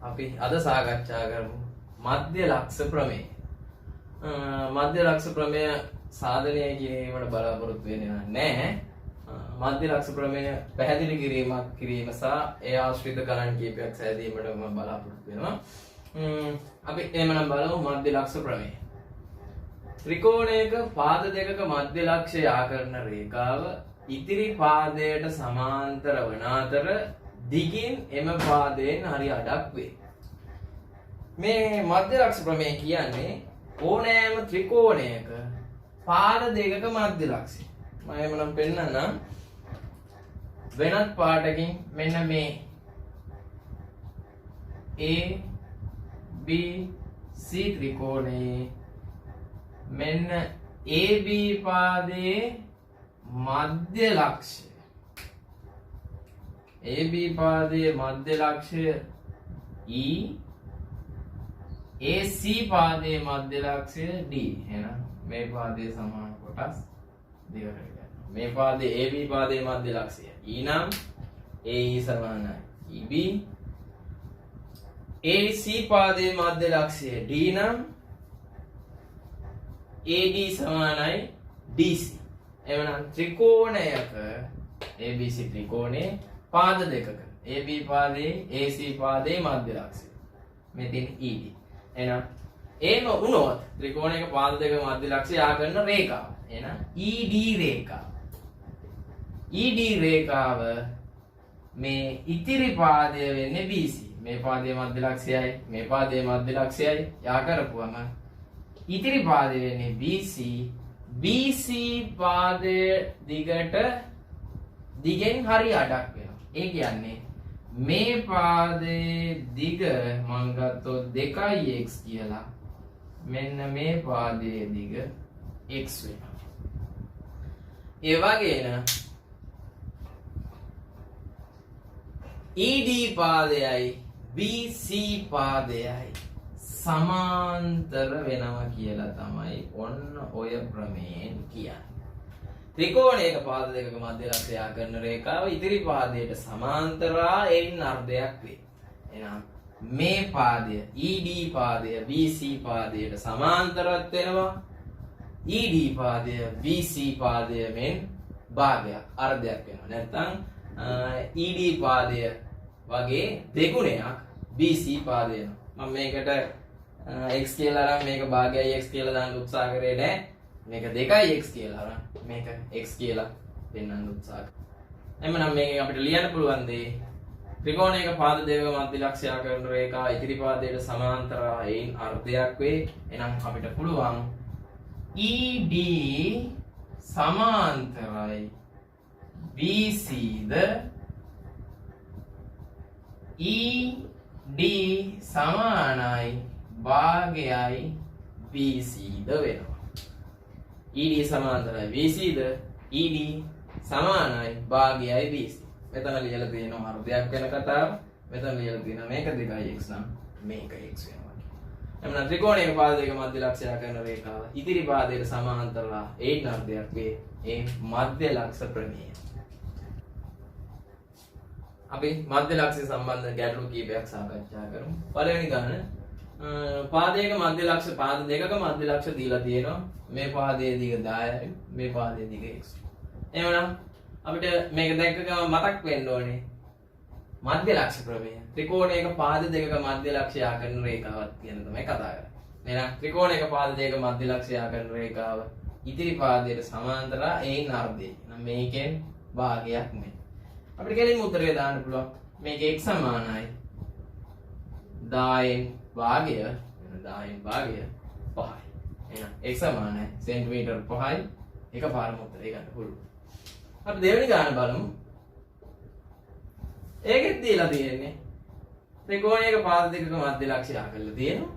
අපි අද සාකච්ඡා කරමු මධ්‍ය ලක්ෂ ප්‍රමේය. මධ්‍ය ලක්ෂ ප්‍රමේය සාධනය කිරීමට බලාපොරොත්තු වෙන්නේ නැහැ. මධ්‍ය ලක්ෂ ප්‍රමේය පැහැදිලි කිරීම සහ ඒ ආශ්‍රිත ගණන් කීපයක් සෑදීමට මම බලාපොරොත්තු වෙනවා. අපි එහෙමනම් බලමු මධ්‍ය ලක්ෂ ප්‍රමේය. ත්‍රිකෝණයක පාද දෙකක මධ්‍ය ලක්ෂය ආකරන රේඛාව ඉතිරි පාදයට සමාන්තර වන අතර දිගින් එම පාදයෙන් හරි අඩක් වේ. මේ මධ්‍ය ලක්ෂ ප්‍රමේය කියන්නේ ඕනෑම ත්‍රිකෝණයක පාද දෙකක මධ්‍ය ලක්ෂය. මම එමනම් පෙන්නන්නම් වෙනත් පාටකින්. මෙන්න මේ A B C ත්‍රිකෝණයේ මෙන්න AB පාදයේ මධ්‍ය ලක්ෂය. AB පාදයේ මධ්‍ය ලක්ෂය E, AC පාදයේ මධ්‍ය ලක්ෂය D. එහෙනම් මේ පාදයේ සමාන කොටස් දෙකකට ගන්නවා. මේ පාදයේ AB පාදයේ මධ්‍ය ලක්ෂය E නම් AE සමානයි EB. AC පාදයේ මධ්‍ය ලක්ෂය D නම් AD සමානයි DC. එවනම් ත්‍රිකෝණයක ABC ත්‍රිකෝණේ පාද දෙකක AB පාදයේ AC පාදයේ මධ්‍ය ලක්ෂය මෙතන ED. එහෙනම් එහෙම වුණොත් ත්‍රිකෝණයක පාද දෙක මධ්‍ය ලක්ෂය ආකරන රේඛාව. එහෙනම් ED රේඛාව. ED රේඛාව මේ ඉතිරි පාදය වෙන්නේ BC. මේ පාදයේ මධ්‍ය ලක්ෂයයි මේ පාදයේ මධ්‍ය ලක්ෂයයි යා කරපුවම ඉතිරි පාදය වෙන්නේ BC. BC පාදයේ දිගෙන් හරි අඩක් වෙනවා. ඒ කියන්නේ මේ පාදයේ දිග මම ගත්තොත් 2x කියලා. මෙන්න මේ පාදයේ දිග x වෙනවා. ඒ වගේම ED පාදයයි BC පාදයයි සමාන්තර වෙනවා කියලා තමයි ඔන්න ඔය ප්‍රමේයෙන් කියන්නේ. ත්‍රිකෝණයක පාද දෙකක මධ්‍ය ලක්ෂය ආකරන රේඛාව ඉතිරි පාදයට සමාන්තරා එයින් අර්ධයක් වේ. එහෙනම් මේ පාදය ED පාදය BC පාදයට සමාන්තරවත් වෙනවා. ED පාදය BC පාදය මෙන් භාගයක් අර්ධයක් වෙනවා. නැත්නම් ED පාදය වගේ දෙගුණයක් BC පාදය වෙනවා. මම මේකට x කියලා අරන් මේක භාගයයි x කියලා දාන්න උත්සාහ කරේ නෑ. මේක 2x කියලා අරන් මේක x කියලා පෙන්වන්න උත්සාහ කරා. එhmenan මේකෙන් අපිට ලියන්න පුළුවන් දේ ත්‍රිකෝණයක පාද දෙකක මධ්‍ය ලක්ෂය කරන රේඛාව ඉතිරි පාදයට සමාන්තරව එයින් අර්ධයක් වේ. එහෙනම් අපිට පුළුවන් ED සමාන්තරයි BC ද ED සමානයි භාගයයි BC ද වෙනවා. ED සමාන්තරයි BC ද ED සමානයි භාගයයි BC. මෙතන ලියලා තියෙනවා අර්ධයක් වෙන කතාව. මෙතන ලියලා තියෙනවා මේක 2x නම් මේක x වෙනවා. එhmenan ත්‍රිකෝණයක පාද දෙක මධ්‍ය ලක්ෂය කරන රේඛාව ඉදිරි පාදයට සමාන්තරලා ඒ අර්ධයක් වේ. ඒ මධ්‍ය ලක්ෂ ප්‍රමේය. අපි මධ්‍ය ලක්ෂය සම්බන්ධ ගැටලු කීපයක් සාකච්ඡා කරමු. පළවෙනි ගණන පාදයක මධ්‍ය ලක්ෂ පාද දෙකක මධ්‍ය ලක්ෂ දීලා තියෙනවා. මේ පාදයේ දිග 10යි මේ පාදයේ දිග x. එහෙනම් අපිට මේක දැක්ක ගමන් මතක් වෙන්න ඕනේ මධ්‍ය ලක්ෂ ප්‍රමේය. ත්‍රිකෝණයක පාද දෙකක මධ්‍ය ලක්ෂය ආකරන රේඛාවක් කියන තමයි කතා කරන්නේ. එහෙනම් ත්‍රිකෝණයක පාද දෙකක මධ්‍ය ලක්ෂය ආකරන රේඛාව ඉතිරි පාදයට සමාන්තරව එයින් අර්ධය. එහෙනම් මේකෙන් භාගයක් මේ. අපිට කෙලින්ම උත්තරය දාන්න පුළුවන්. මේක x සමානයි 10න් භාගය 5යි. එහෙනම් x සමානයි සෙන්ටිමීටර් 5යි. එකපාරම උත්තරය ගන්න පුළුවන්. අපි දෙවෙනි ගාන බලමු. ඒකෙත් දීලා තියෙන්නේ ත්‍රිකෝණයක පාද දෙකක මධ්‍ය ලක්ෂය ආකරලා තියෙනවා.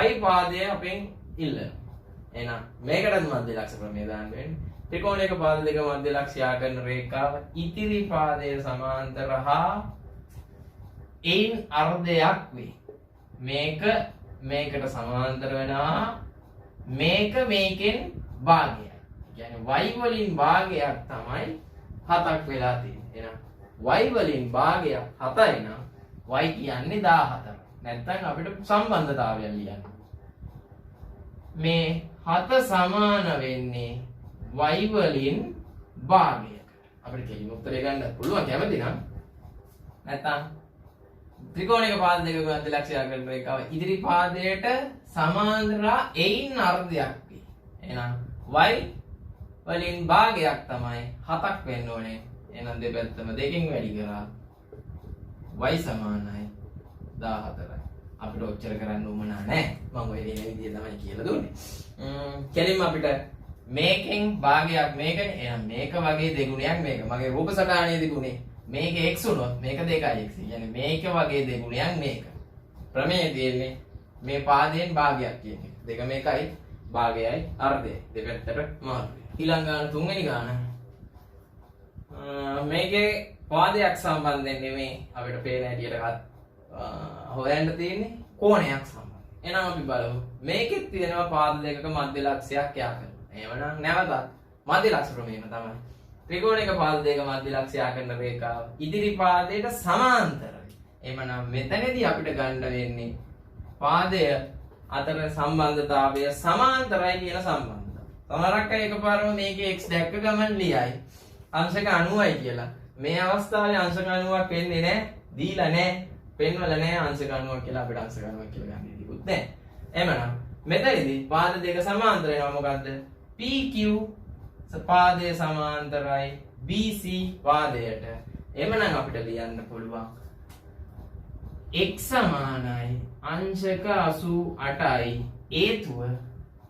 y පාදය අපෙන් ඉල්ලනවා. එහෙනම් මේකටත් මධ්‍ය ලක්ෂ ප්‍රමේය දාන්න වෙන්නේ. ත්‍රිකෝණයක පාද දෙක මධ්‍ය ලක්ෂය ආකරන රේඛාව ඉතිරි පාදයට සමාන්තර හා එයින් අර්ධයක් වේ. මේක මේකට සමාන්තර වෙනවා. මේක මේකෙන් භාගයයි. කියන්නේ y වලින් භාගයක් තමයි 7ක් වෙලා තියෙන්නේ. එහෙනම් y වලින් භාගයක් 7යි නම් y කියන්නේ 14. නැත්නම් අපිට සම්බන්ධතාවය ලියන්න. මේ 7 සමාන වෙන්නේ y වලින් භාගයකට. අපිට කෙලිම උත්තරය ගන්න පුළුවන් කැමති නම්. නැත්නම් ත්‍රිකෝණික පාද දෙකක මැද ලක්ෂ්‍ය කරන රේඛාව ඉදිරි පාදයට සමාන්තර එයින් අර්ධයක් වේ. එහෙනම් y වලින් භාගයක් තමයි 7ක් වෙන්න ඕනේ. එහෙනම් දෙපැත්තම දෙකෙන් වැඩි කරා y සමානයි 14යි. අපිට ඔච්චර කරන්න උවමනා නැහැ. මම ඔය දෙන විදිය තමයි කියලා දුන්නේ. කෙලින්ම අපිට මේකෙන් භාගයක් මේකනේ. එහෙනම් මේක වගේ දෙගුණයක් මේක. මගේ රූප සටහනේ දෙගුණේ මේක x උනොත් මේක 2x. කියන්නේ මේක වගේ දෙගුණයක් මේක. ප්‍රමේය තියෙන්නේ මේ පාදයෙන් භාගයක් කියන්නේ. දෙක මේකයි භාගයයි අර්ධයයි. දෙපැත්තට මාරු. ඊළඟ ගාන තුන්වෙනි ගාන. මේකේ පාදයක් සම්බන්ධයෙන් නෙමෙයි අපිට පේන හැටියට හොයන්න තියෙන්නේ කෝණයක් සම්බන්ධ. එහෙනම් අපි බලමු. මේකෙත් තියෙනවා පාද දෙකක මධ්‍ය ලක්ෂයක් යා කරනවා. එහෙමනම් නැවතත් මධ්‍ය ලක්ෂ ප්‍රමේයම තමයි. ත්‍රිකෝණික පාද දෙක මධ්‍ය ලක්ෂ යා කරන රේඛාව ඉදිරි පාදයට සමාන්තරයි. එහෙමනම් මෙතනදී අපිට ගන්න වෙන්නේ පාදය අතර සම්බන්ධතාවය සමාන්තරයි කියන සම්බන්ධතාවය. සමහරක් අය එකපාරම මේකේ x දැක්ක ගමන් ලියයි අංශක 90යි කියලා. මේ අවස්ථාවේ අංශක 90ක් වෙන්නේ නැහැ. දීලා නැහැ. පෙන්වල නැහැ අංශක 90ක් කියලා අපිට අංශක 90ක් කියලා ගන්න දෙයක් නැහැ. එහෙමනම් මෙතනදී පාද දෙක සමාන්තර වෙනවා මොකද්ද? PQ පාදයේ සමාන්තරයි BC පාදයට. එහෙමනම් අපිට ලියන්න පුළුවන් x සමානයි අංශක 88යි හේතුව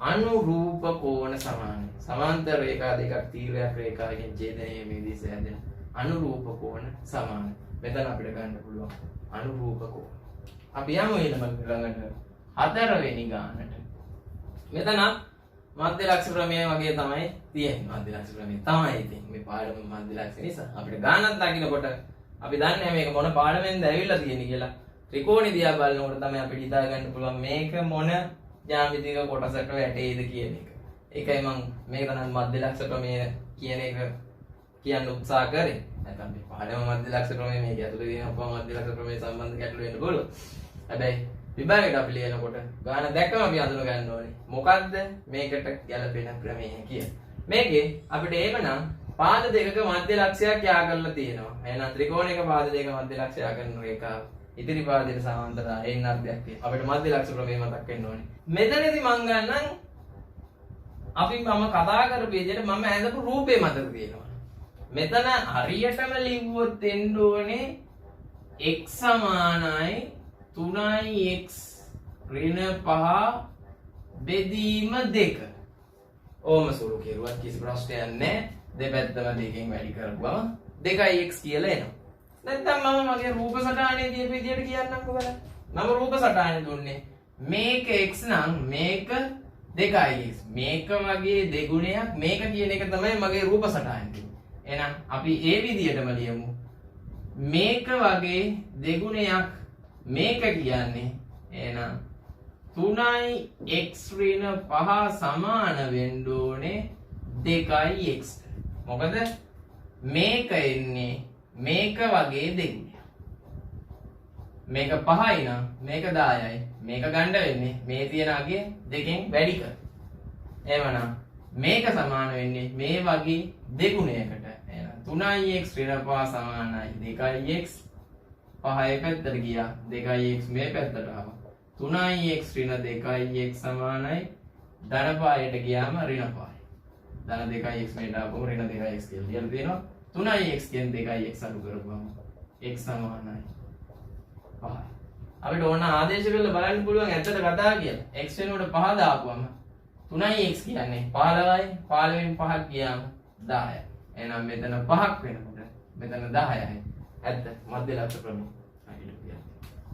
අනුරූප කෝණ සමානයි. සමාන්තර රේඛා දෙකක් තීරයක් රේඛාවකින් ඡේදනයේ මේ දිස හැදෙන අනුරූප කෝණ සමානයි. මෙතන අපිට ගන්න පුළුවන් අනුරූප කෝණ. අපි යමු ඊළඟට 4 වෙනි ගානට. මෙතන මධ්‍ය ලක්ෂ ප්‍රමේය වගේ තමයි තියෙන්නේ. මධ්‍ය ලක්ෂ ප්‍රමේය තමයි ඉතින් මේ පාඩම මධ්‍ය ලක්ෂ නිසා අපිට ගානක් දකින්නකොට අපි දන්නේ මේක මොන පාඩමෙන්ද ඇවිල්ලා තියෙන්නේ කියලා. ත්‍රිකෝණي දිහා බලනකොට තමයි අපිට හිතා ගන්න පුළුවන් මේක මොන ජ්‍යාමිතික කොටසට වැටෙයිද කියන එක. ඒකයි මම මේක නම් මධ්‍ය ලක්ෂ ප්‍රමේය කියන එක කියන්න උත්සාහ කරේ. නැත්නම් මේ පාඩම මධ්‍ය ලක්ෂ ප්‍රමේය මේක ඇතුළේ තියෙන අපව මධ්‍ය ලක්ෂ ප්‍රමේය සම්බන්ධ ගැටලු වෙන්න පුළුවන්. හැබැයි විභාගයට අපි ලියනකොට ගාන දැක්කම අපි අඳුන ගන්න ඕනේ මොකද්ද මේකට ගැලපෙන ප්‍රමේය කියලා. මේකේ අපිට එහෙමනම් පාද දෙකක මධ්‍ය ලක්ෂයක් යා කරලා තියෙනවා. එහෙනම් ත්‍රිකෝණික පාද දෙක මධ්‍ය ලක්ෂය යා කරන රේඛාව ඉදිරි පාදයට සමාන්තරයි එයින් අර්ධයක් තියෙනවා. අපිට මධ්‍ය ලක්ෂ ප්‍රමේය මතක් වෙන්න ඕනේ. මෙතනදී මම ගන්නම් අපි මම කතා කරපු විදිහට මම ඇඳපු රූපේ මතක තියෙනවා. මෙතන හරියටම ලිව්වොත් එන්න ඕනේ x සමානයි 3x ඍණ 5 බෙදීම 2. ඕම සුළු කෙරුවත් කිසි ප්‍රශ්නයක් නැහැ. දෙපැත්තම දෙකෙන් වැඩි කරපුවම 2x කියලා එනවා. නැත්නම් මම මගේ රූප සටහනේ දීපු විදියට කියන්නම්කෝ බලන්න. මම රූප සටහනේ දුන්නේ මේක x නම් මේක 2x. මේක වගේ දෙගුණයක් මේක කියන එක තමයි මගේ රූප සටහනේ. එහෙනම් අපි ඒ විදියටම ලියමු. මේක වගේ දෙගුණයක් මේක කියන්නේ එහෙනම් 3x ඍණ 5 සමාන වෙන්න ඕනේ 2x. මොකද මේක එන්නේ මේක වගේ දෙගුණයක්. මේක 5යි නම් මේක 10යි. මේක ගන්න වෙන්නේ මේ තියෙන අගේ දෙකෙන් වැඩි කර. එහෙමනම් මේක සමාන වෙන්නේ මේ වගේ දෙගුණයකට. එහෙනම් 3x ඍණ 5 සමානයි 2x. 5 පැත්තට ගියා 2x මේ පැත්තට ආවා. 3x ඍණ 2x සමානයි ධන පහයට ගියාම ඍණ 5යි. ධන 2x මේට ආවම ඍණ 2x කියලා ලියලා තියෙනවා. 3x කියන 2x අඩු කරපුවම x සමානයි 5යි. අපිට ඕන ආදේශ කරලා බලන්න පුළුවන් ඇත්තට කතා කියලා. x වෙනුවට 5 දාපුවම 3x කියන්නේ 15යි. 15 5ක් ගියාම 10යි. එහෙනම් මෙතන 5ක් වෙනකොට මෙතන 10යි. ඇත්ත මධ්‍ය ලක්ෂ ප්‍රමේය.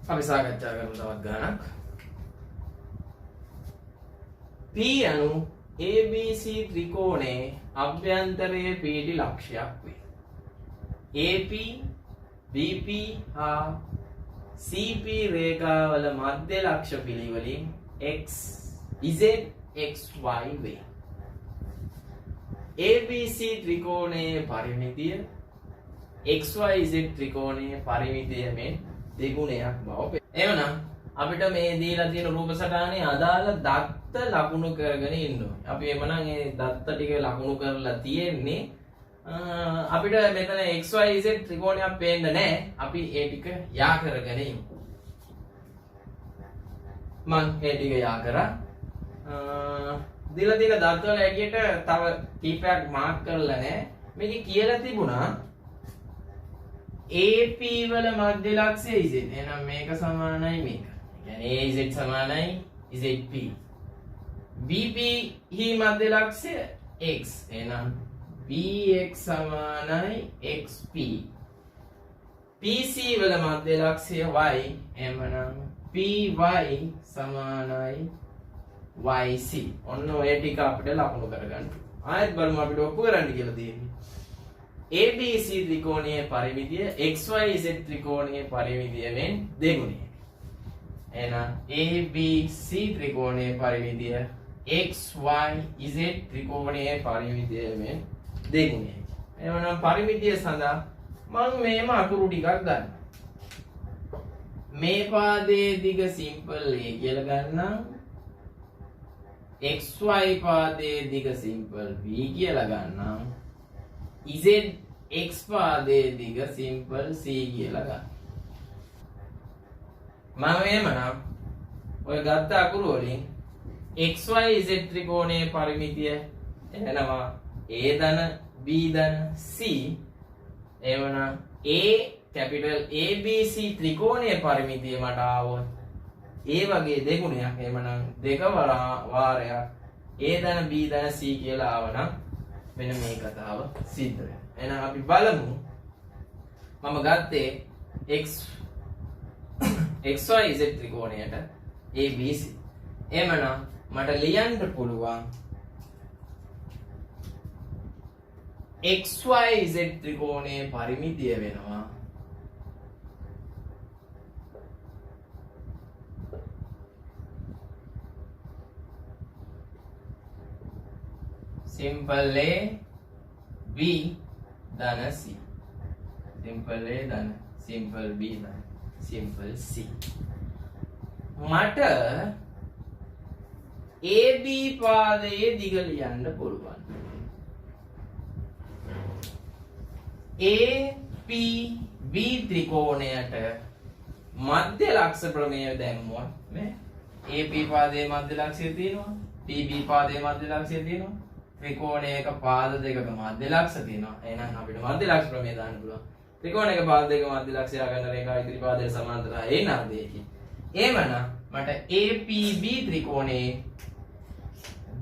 අපි සාකච්ඡා කරමු තවත් ගානක්. P අනු ABC ත්‍රිකෝණයේ අභ්‍යන්තරයේ පීඩි ලක්ෂයක් වේ. AP BP හා CP රේඛාවල මධ්‍ය ලක්ෂ පිළිවෙලින් x z xy වේ. ABC ත්‍රිකෝණයේ පරිමිතිය XYZ ත්‍රිකෝණයේ පරිමිතිය මේ දෙගුණයක් බව. එහෙනම් අපිට මේ දීලා තියෙන රූප සටහනේ අදාළ දත්ත ලකුණු කරගෙන ඉන්න ඕනේ. අපි එමනම් මේ දත්ත ටික ලකුණු කරලා තියෙන්නේ අපිට මෙතන XYZ ත්‍රිකෝණයක් පේන්නේ නැහැ. අපි ඒ ටික යා කරගෙන ඉමු. මම ඒ ටික යා කරා. දීලා තියෙන දත්ත වල ඇටියට තව කීපයක් මාක් කරලා නැහැ. මේකේ කියලා තිබුණා AP වල මධ්‍ය ලක්ෂය Z. එහෙනම් මේක සමානයි මේක. කියන්නේ AZ සමානයි ZP. BP හි මධ්‍ය ලක්ෂය X. එහෙනම් BX සමානයි XP. PC වල මධ්‍ය ලක්ෂය Y. එහෙනම් PY සමානයි YC. ඔන්න ඔය ටික අපිට ලකුණු කරගන්න. ආයෙත් බලමු අපිට ඔප්පු කරන්න කියලා තියෙන්නේ. ABC ත්‍රිකෝණයේ පරිමිතිය XYZ ත්‍රිකෝණයේ පරිමිතියෙන් දෙගුණයයි. එහෙනම් ABC ත්‍රිකෝණයේ පරිමිතිය XYZ ත්‍රිකෝණයේ පරිමිතියෙන් දෙගුණයයි. එහෙනම් පරිමිතිය සඳහා මම මේම අකුරු ටිකක් ගන්නවා. මේ පාදයේ දිග සිම්පල් A කියලා ගන්නම්. XY පාදයේ දිග සිම්පල් B කියලා ගන්නම්. ZX පාදයේ දිග සිම්පල් C කියලා ගන්න. මම එමනම් ඔය ගත්ත අකුරු වලින් XYZ ත්‍රිකෝණයේ පරිමිතිය එනවා A ධන B ධන C. එවනම් A කැපිටල් ABC ත්‍රිකෝණයේ පරිමිතිය මට ආවොත් ඒ වගේ දෙගුණයක් එමනම් දෙක වාරයක් A ධන B ධන C කියලා ආවනම් මෙන්න මේ කතාව සිද්ධ වෙනවා. එහෙනම් අපි බලමු. මම ගත්තේ XYZ ත්‍රිකෝණයට ABC. එහෙනම් මට ලියන්න පුළුවන් XYZ ත්‍රිකෝණයේ පරිමිතිය වෙනවා simple A B ධන C. simple A ධන simple B ධන simple C. මට AB පාදයේ දිග ලියන්න පුළුවන්. APB ත්‍රිකෝණයට මධ්‍ය ලක්ෂ ප්‍රමේය දැම්මොත් මේ AP පාදයේ මධ්‍ය ලක්ෂය තියෙනවා. PB පාදයේ මධ්‍ය ලක්ෂය තියෙනවා. ත්‍රිකෝණයක පාද දෙකක මධ්‍ය ලක්ෂ තියෙනවා. එහෙනම් අපිට මධ්‍ය ලක්ෂ ප්‍රමේය දාන්න පුළුවන්. ත්‍රිකෝණයක පාද දෙක මධ්‍ය ලක්ෂය ගන්න රේඛාව ඉදිරි පාදයට සමාන්තරයි. ඒ නර්දයකින්. එහෙමනම් මට APB ත්‍රිකෝණයේ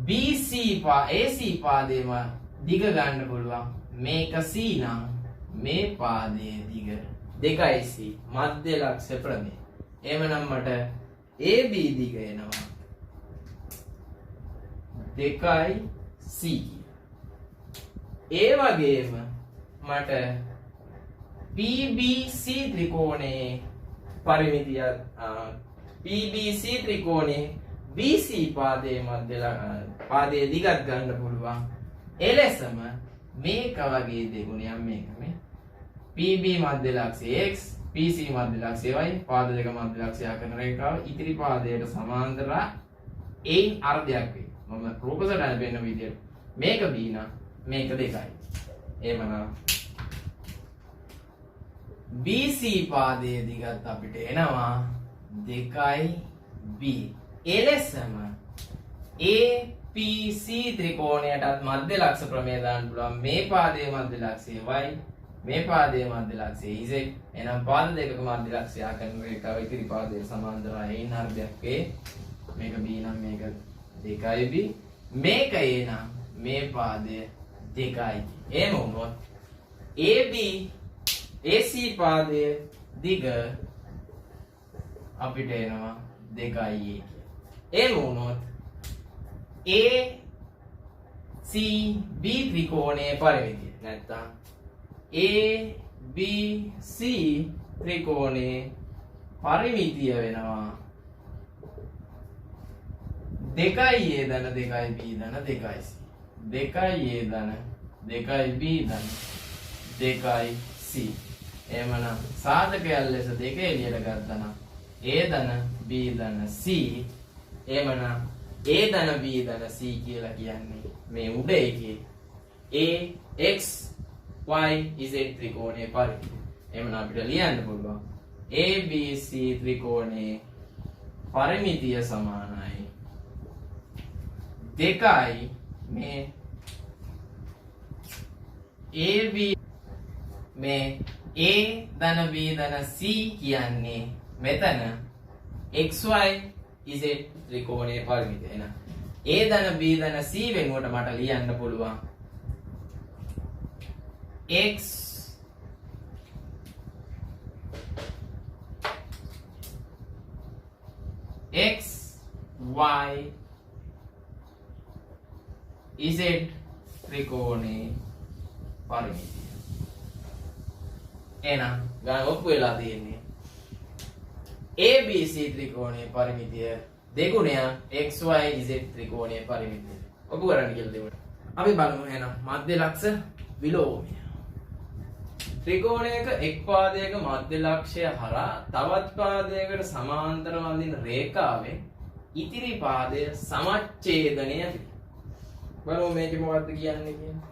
AC පාදයේම දිග ගන්න පුළුවන්. මේක C නම් මේ පාදයේ දිග 2C මධ්‍ය ලක්ෂ ප්‍රමේය. එහෙමනම් මට AB දිග එනවා 2C. ඒ වගේම මට PBC ත්‍රිකෝණයේ පරිමිතිය PBC ත්‍රිකෝණයේ BC පාදයේ පාදයේ දිගත් ගන්න පුළුවන්. එලෙසම මේක වගේ දෙගුණයක් මේක මේ PB මධ්‍ය ලක්ෂය X PC මධ්‍ය ලක්ෂය Y පාද දෙක මධ්‍ය ලක්ෂය කරන රේඛාව ඉදිරි පාදයට සමාන්තර එයින් අර්ධයක් වේ. මම රූප සටහන පෙන්න විදියට මේක B නම් මේක 2යි. එහෙමනම් BC පාදයේ දිගත් අපිට එනවා 2B. එලෙසම APC ත්‍රිකෝණයටත් මධ්‍ය ලක්ෂ ප්‍රමේය දාන්න පුළුවන්. මේ පාදයේ මධ්‍ය ලක්ෂය Y මේ පාදයේ මධ්‍ය ලක්ෂය Z. එහෙනම් පාද දෙකක මධ්‍ය ලක්ෂය කරන රේඛාව ඉදිරි පාදයට සමාන්තරව එයින් අර්ධයක් වේ. මේක B නම් මේක 2B. මේක A නම් මේ පාදය 2යි. එහෙම වුණොත් AC පාදයේ දිග අපිට එනවා 2A කියලා. එහෙම වුණොත් ACB ත්‍රිකෝණයේ පරිමිතිය නැත්තම් ABC ත්‍රිකෝණයේ පරිමිතිය වෙනවා 2A ධන 2B ධන 2C 2A ධන 2B ධන 2C. BC එහෙමනම් සාධකයන් ලෙස දෙක එළියට ගත්තා නම් A ධන B ධන C එහෙමනම් A ධන B ධන C කියලා කියන්නේ මේ උඩ එකේ A X Y Z ත්‍රිකෝණයේ පරිදි. එහෙමනම් අපිට ලියන්න පුළුවන් ABC ත්‍රිකෝණයේ පරිමිතිය සමානයි 2යි මේ AB මේ A ධන B ධන C කියන්නේ මෙතන XY Z ත්‍රිකෝණයේ පරිමිතිය. එහෙනම් A ධන B ධන C වෙනුවට මට ලියන්න පුළුවන් X Y Z ත්‍රිකෝණයේ පරිමිතිය. එහෙනම් ගන්න ඔප්පු වෙලා තියෙන්නේ ABC ත්‍රිකෝණයේ පරිමිතිය දෙගුණයක් XYZ ත්‍රිකෝණයේ පරිමිතිය. ඔප්පු කරන්න කියලා දෙන්න. අපි බලමු එහෙනම් මධ්‍ය ලක්ෂ විලෝමය. ත්‍රිකෝණයක එක් පාදයක මධ්‍ය ලක්ෂය හරහා තවත් පාදයකට සමාන්තරව අඳින රේඛාවෙන් ඉතිරි පාදය සමච්ඡේදනය වේ. බලමු මේක මොකක්ද කියන්නේ කියලා.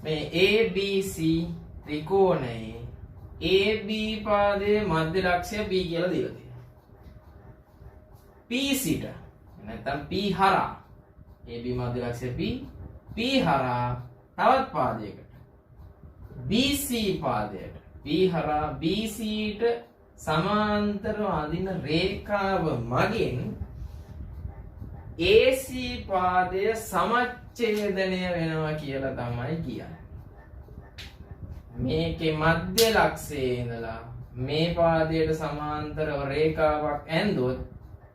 මේ ABC ත්‍රිකෝණයේ AB පාදයේ මධ්‍ය ලක්ෂය B කියලා දීලා තියෙනවා. P සිට නැත්නම් P හරහා AB මධ්‍ය ලක්ෂය P හරහා තවත් පාදයකට BC පාදයට P හරහා BCට සමාන්තරව අඳින රේඛාව මගින් AC පාදය සමච්ඡේදනය වෙනවා කියලා තමයි කියන්නේ. මේකේ මධ්‍ය ලක්ෂයේ ඉඳලා මේ පාදයට සමාන්තරව රේඛාවක් ඇඳුවොත්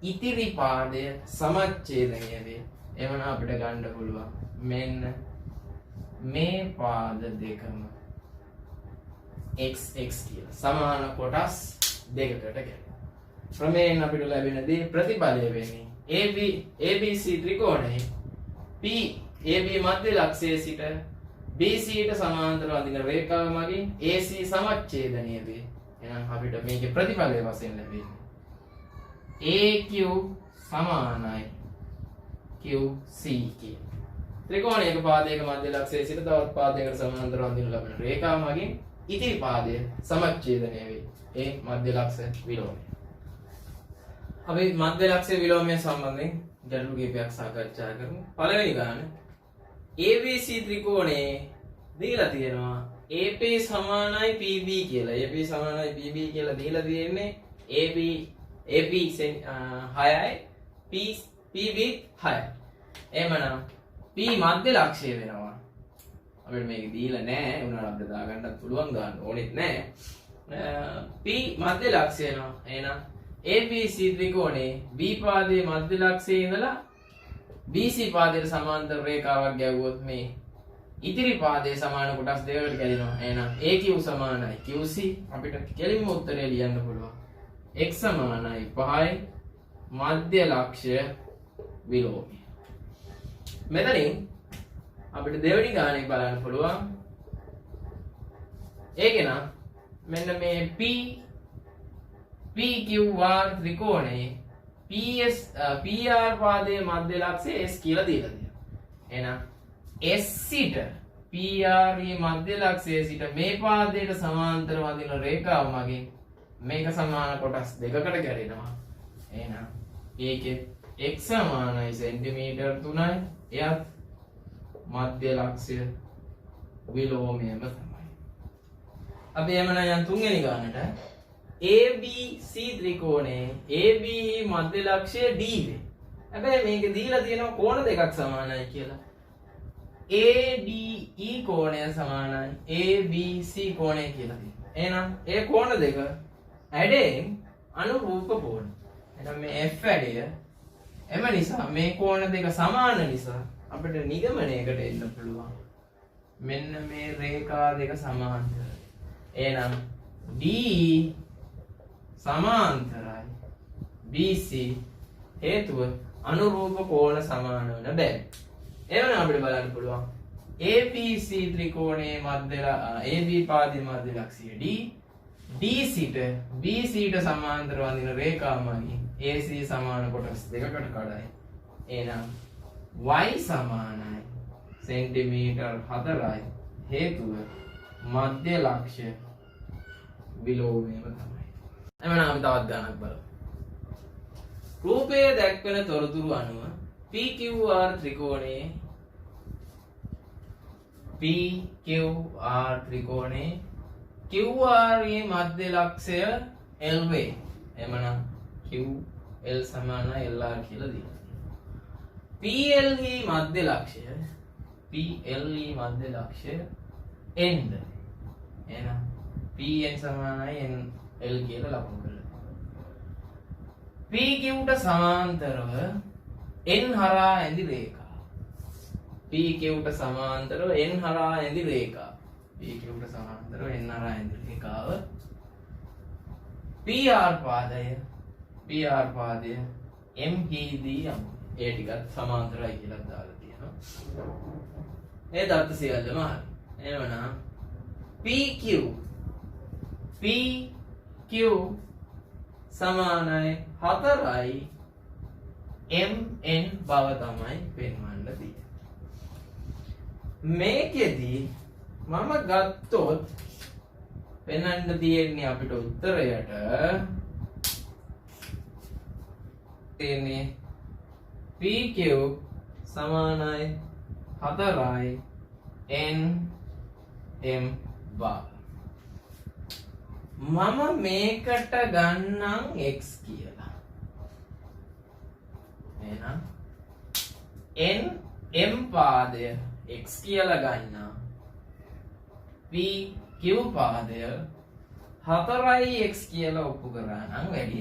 ඉතිරි පාදය සමච්ඡේදනය වේ. එවන අපිට ගන්න පුළුවන් මෙන්න මේ පාද දෙකම XX කියලා සමාන කොටස් දෙකකට ගැටෙනවා. ක්‍රමයෙන් අපිට ලැබෙන දේ ප්‍රතිඵලය වෙන්නේ ABC ත්‍රිකෝණයේ P AB මධ්‍ය ලක්ෂයේ සිට BCට සමාන්තරව අඳින රේඛාව මගින් AC සමච්ඡේදනය වේ. එහෙනම් අපිට මේකේ ප්‍රතිඵලය වශයෙන් ලැබෙන්නේ AQ සමානයි QC කියන. ත්‍රිකෝණයක පාදයක මධ්‍ය ලක්ෂයේ සිට තවත් පාදයකට සමාන්තරව අඳින ලබන රේඛාව මගින් ඉතිරි පාදය සමච්ඡේදනය වේ. ඒ මධ්‍ය ලක්ෂ විලෝමය. අපි මධ්‍ය ලක්ෂ විලෝමය සම්බන්ධයෙන් ගැටලු කිහිපයක් සාකච්ඡා කරමු. පළවෙනි ගාන ABC ත්‍රිකෝණයේ දීලා තියෙනවා AP සමානයි PB කියලා. AP සමානයි PB කියලා දීලා තියෙන්නේ AB 6යි PB 6යි. එහෙමනම් P මධ්‍ය ලක්ෂය වෙනවා. අපිට මේක දීලා නැහැ. උනාට අපිට දාගන්නත් පුළුවන් ගන්න ඕනෙත් නැහැ. P මධ්‍ය ලක්ෂය වෙනවා. එහෙනම් ABC ත්‍රිකෝණේ B පාදයේ මධ්‍ය ලක්ෂයේ ඉඳලා BC පාදයට සමාන්තර රේඛාවක් ගැවුවොත් මේ ඉතිරි පාදයේ සමාන කොටස් දෙකකට කැඩෙනවා. එහෙනම් AQ සමානයි QC. අපිට කෙලින්ම උත්තරය ලියන්න පුළුවන්. X සමානයි 5යි මධ්‍ය ලක්ෂය විලෝමය. මෙතනින් අපිට දෙවෙනි ගානේ බලන්න පුළුවන්. ඒක නම් මෙන්න මේ PQR ත්‍රිකෝණයේ PR පාදයේ මධ්‍ය ලක්ෂය S කියලා දීලා තියෙනවා. එහෙනම් S සිට PR මධ්‍ය ලක්ෂයේ සිට මේ පාදයට සමාන්තරව අඳින රේඛාව මගින් මේක සමාන කොටස් දෙකකට කැඩෙනවා. එහෙනම් ඒකේ x සමානයි සෙන්ටිමීටර් 3යි. එයත් මධ්‍ය ලක්ෂය විලෝමයම තමයි. අපි එමනම් යන් තුන්වෙනි ගානට ABC ත්‍රිකෝණයේ AB මධ්‍ය ලක්ෂය D වේ. හැබැයි මේක දීලා තියෙනවා කෝණ දෙකක් සමානයි කියලා. ADE කෝණය සමානයි ABC කෝණය කියලා තියෙනවා. එහෙනම් ඒ කෝණ දෙක ඇඩෙන් අනුරූප කෝණ. එහෙනම් මේ F ඇඩය එම නිසා මේ කෝණ දෙක සමාන නිසා අපිට නිගමනයකට එන්න පුළුවන්. මෙන්න මේ රේඛා දෙක සමාන්තරයි. එහෙනම් DE සමාන්තරයි BC හේතුව අනුරූප කෝණ සමාන වෙන බැරි. එවනම් අපිට බලන්න පුළුවන් ABC ත්‍රිකෝණයේ මධ්‍ය AB පාදයේ මධ්‍ය ලක්ෂය D. D සිට BC ට සමාන්තර වඳින රේඛාව මගින් AC සමාන කොටස් දෙකකට කඩයි. එහෙනම් y සමානයි සෙන්ටිමීටර් 4යි. හේතුව මධ්‍ය ලක්ෂ්‍ය විලෝමයම තමයි. එමනම් අපි තවත් ගණනක් බලමු. රූපයේ දැක්වෙන තොරතුරු අනුව PQR ත්‍රිකෝණයේ QR යේ මධ්‍ය ලක්ෂය L වේ. එමනම් QL සමානයි LR කියලා දෙනවා. PL යේ මධ්‍ය ලක්ෂය N ද. එහෙනම් PN සමානයි NL කියලා ලකුණු කරලා. PQ ට සමාන්තරව N හරහා ඇඳි රේඛාව. PQ ට සමාන්තරව N හරහා ඇඳි රේඛාව. PQ ට සමාන්තරව N හරහා ඇඳි රේඛාව. PR පාදය MPD යමු. ඒ ටිකත් සමාන්තරයි කියලා දාලා තියෙනවා. ඒ දත්ත සියල්ලම හරි. එහෙමනම් PQ සමානයි 4යි MN බව තමයි පෙන්වන්න තියෙන්නේ. මේකෙදි මම ගත්තොත් පෙන්වන්න තියෙන්නේ අපිට උත්තරයට තියෙන්නේ PQ සමානයි 4යි NM බව. මම මේකට ගන්නම් x කියලා. එහෙනම් M පාදය x කියලා ගන්නවා. PQ පාදය 4යි x කියලා ඔප්පු කරා නම් වැඩි.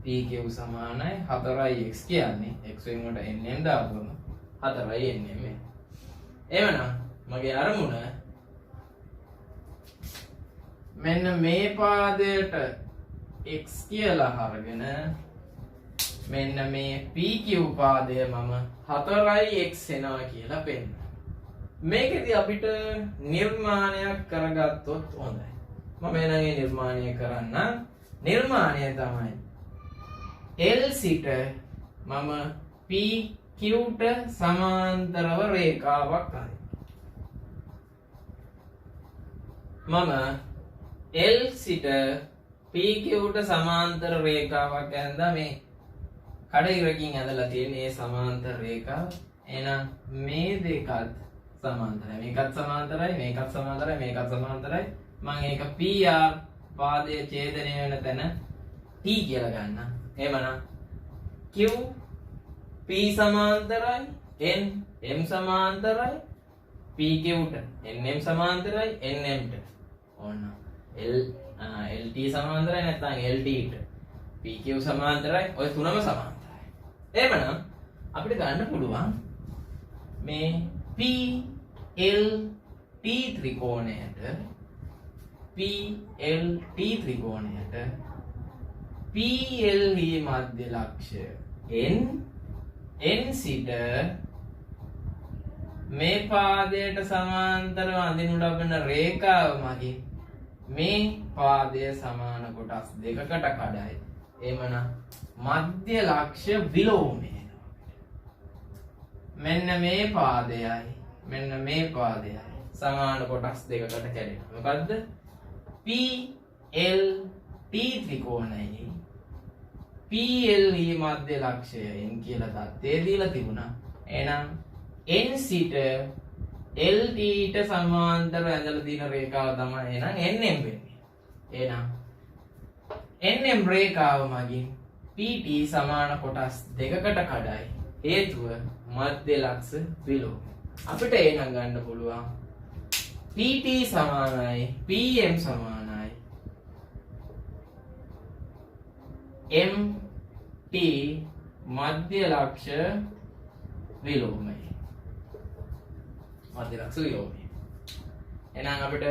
PQ සමානයි 4යි x කියන්නේ x වෙනුවට nm දාපුවම 4යි nm. එවනම් මගේ අරමුණ මෙන්න මේ පාදයට x කියලා අරගෙන මෙන්න මේ PQ පාදය මම 4යි x එනවා කියලා පෙන්නනවා. මේකෙදි අපිට නිර්මාණයක් කරගත්තොත් හොඳයි. මම එහෙනම් මේ නිර්මාණය කරන්න. නිර්මාණය තමයි L සිට මම PQ ට සමාන්තරව රේඛාවක් අරිනවා. මම L සිට PQ ට සමාන්තර රේඛාවක් ඇඳලා මේ කඩිරකින් ඇදලා තියෙන මේ සමාන්තර රේඛාව. එහෙනම් මේ දෙකත් සමාන්තරයි. මේකත් සමාන්තරයි, මේකත් සමාන්තරයි, මේකත් සමාන්තරයි. මම ඒක PR පාදයේ ඡේදනය වෙන තැන T කියලා ගන්නම්. එහෙමනම් Q P සමාන්තරයි, N M සමාන්තරයි, PQ ට NM සමාන්තරයි, NM ට ඕන LT සමාන්තරයි නැත්නම් LT ට PQ සමාන්තරයි. ඔය තුනම සමාන්තරයි. එහෙමනම් අපිට ගන්න පුළුවන් මේ PLT ත්‍රිකෝණයට PL මධ්‍ය ලක්ෂය N සිට මේ පාදයට සමාන්තරව අඳිනු ලබන රේඛාව මගින් මේ පාදය සමාන කොටස් දෙකකට කඩයි. එමනම් මධ්‍ය ලක්ෂ්‍ය විලෝමය. මෙන්න මේ පාදයයි මෙන්න මේ පාදයයි සමාන කොටස් දෙකකට කැඩෙනවා. මොකද්ද? PLT ත්‍රිකෝණයේ PLE මධ්‍ය ලක්ෂය n කියලා தත්තේ දීලා තිබුණා. එහෙනම් n සිට LT ට සමාන්තරව ඇඳලා තියෙන රේඛාව තමයි එහෙනම් NM වෙන්නේ. එහෙනම් NM රේඛාව මගින් PT සමාන කොටස් දෙකකට කඩයි. හේතුව මධ්‍ය ලක්ෂ විලෝම. අපිට එහෙනම් ගන්න පුළුවන් PT සමානයි PM සමානයි MT මධ්‍ය ලක්ෂ විලෝමය. මධ්‍ය ලක්ෂ විලෝමය. එහෙනම් අපිට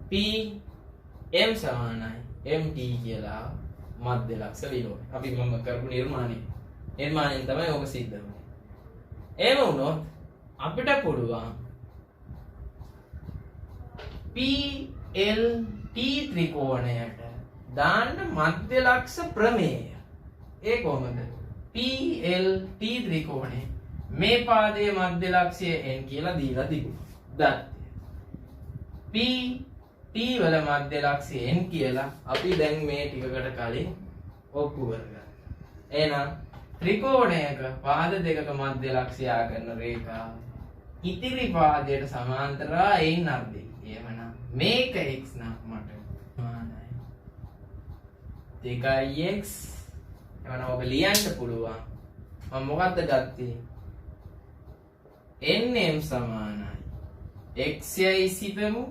PM සමානයි MT කියලා මධ්‍ය ලක්ෂ විලෝමය. අපි මම කරපු නිර්මාණයෙන් තමයි ඕක සිද්ධ වෙන්නේ. එහෙම වුණොත් අපිට පුළුවන් PLT ත්‍රිකෝණයට දාන්න මධ්‍ය ලක්ෂ ප්‍රමේය. ඒ කොහොමද? PLT ත්‍රිකෝණය මේ පාදයේ මධ්‍ය ලක්ෂය n කියලා දීලා තිබුණා. දත් P T වල මධ්‍ය ලක්ෂය n කියලා අපි දැන් මේ ටිකකට කලින් ඔප්පු කරගන්නවා. එහෙනම් ත්‍රිකෝණයක පාද දෙකක මධ්‍ය ලක්ෂය කරන රේඛාව ඉතිරි පාදයට සමාන්තරව n අර්ධය. එහෙමනම් මේක x නම් මට සමානයි 2x. එහෙනම් ඔබ ලියන්න පුළුවන් මම මොකද්ද ගත්තේ? nm සමානයි x යයි සිතමු.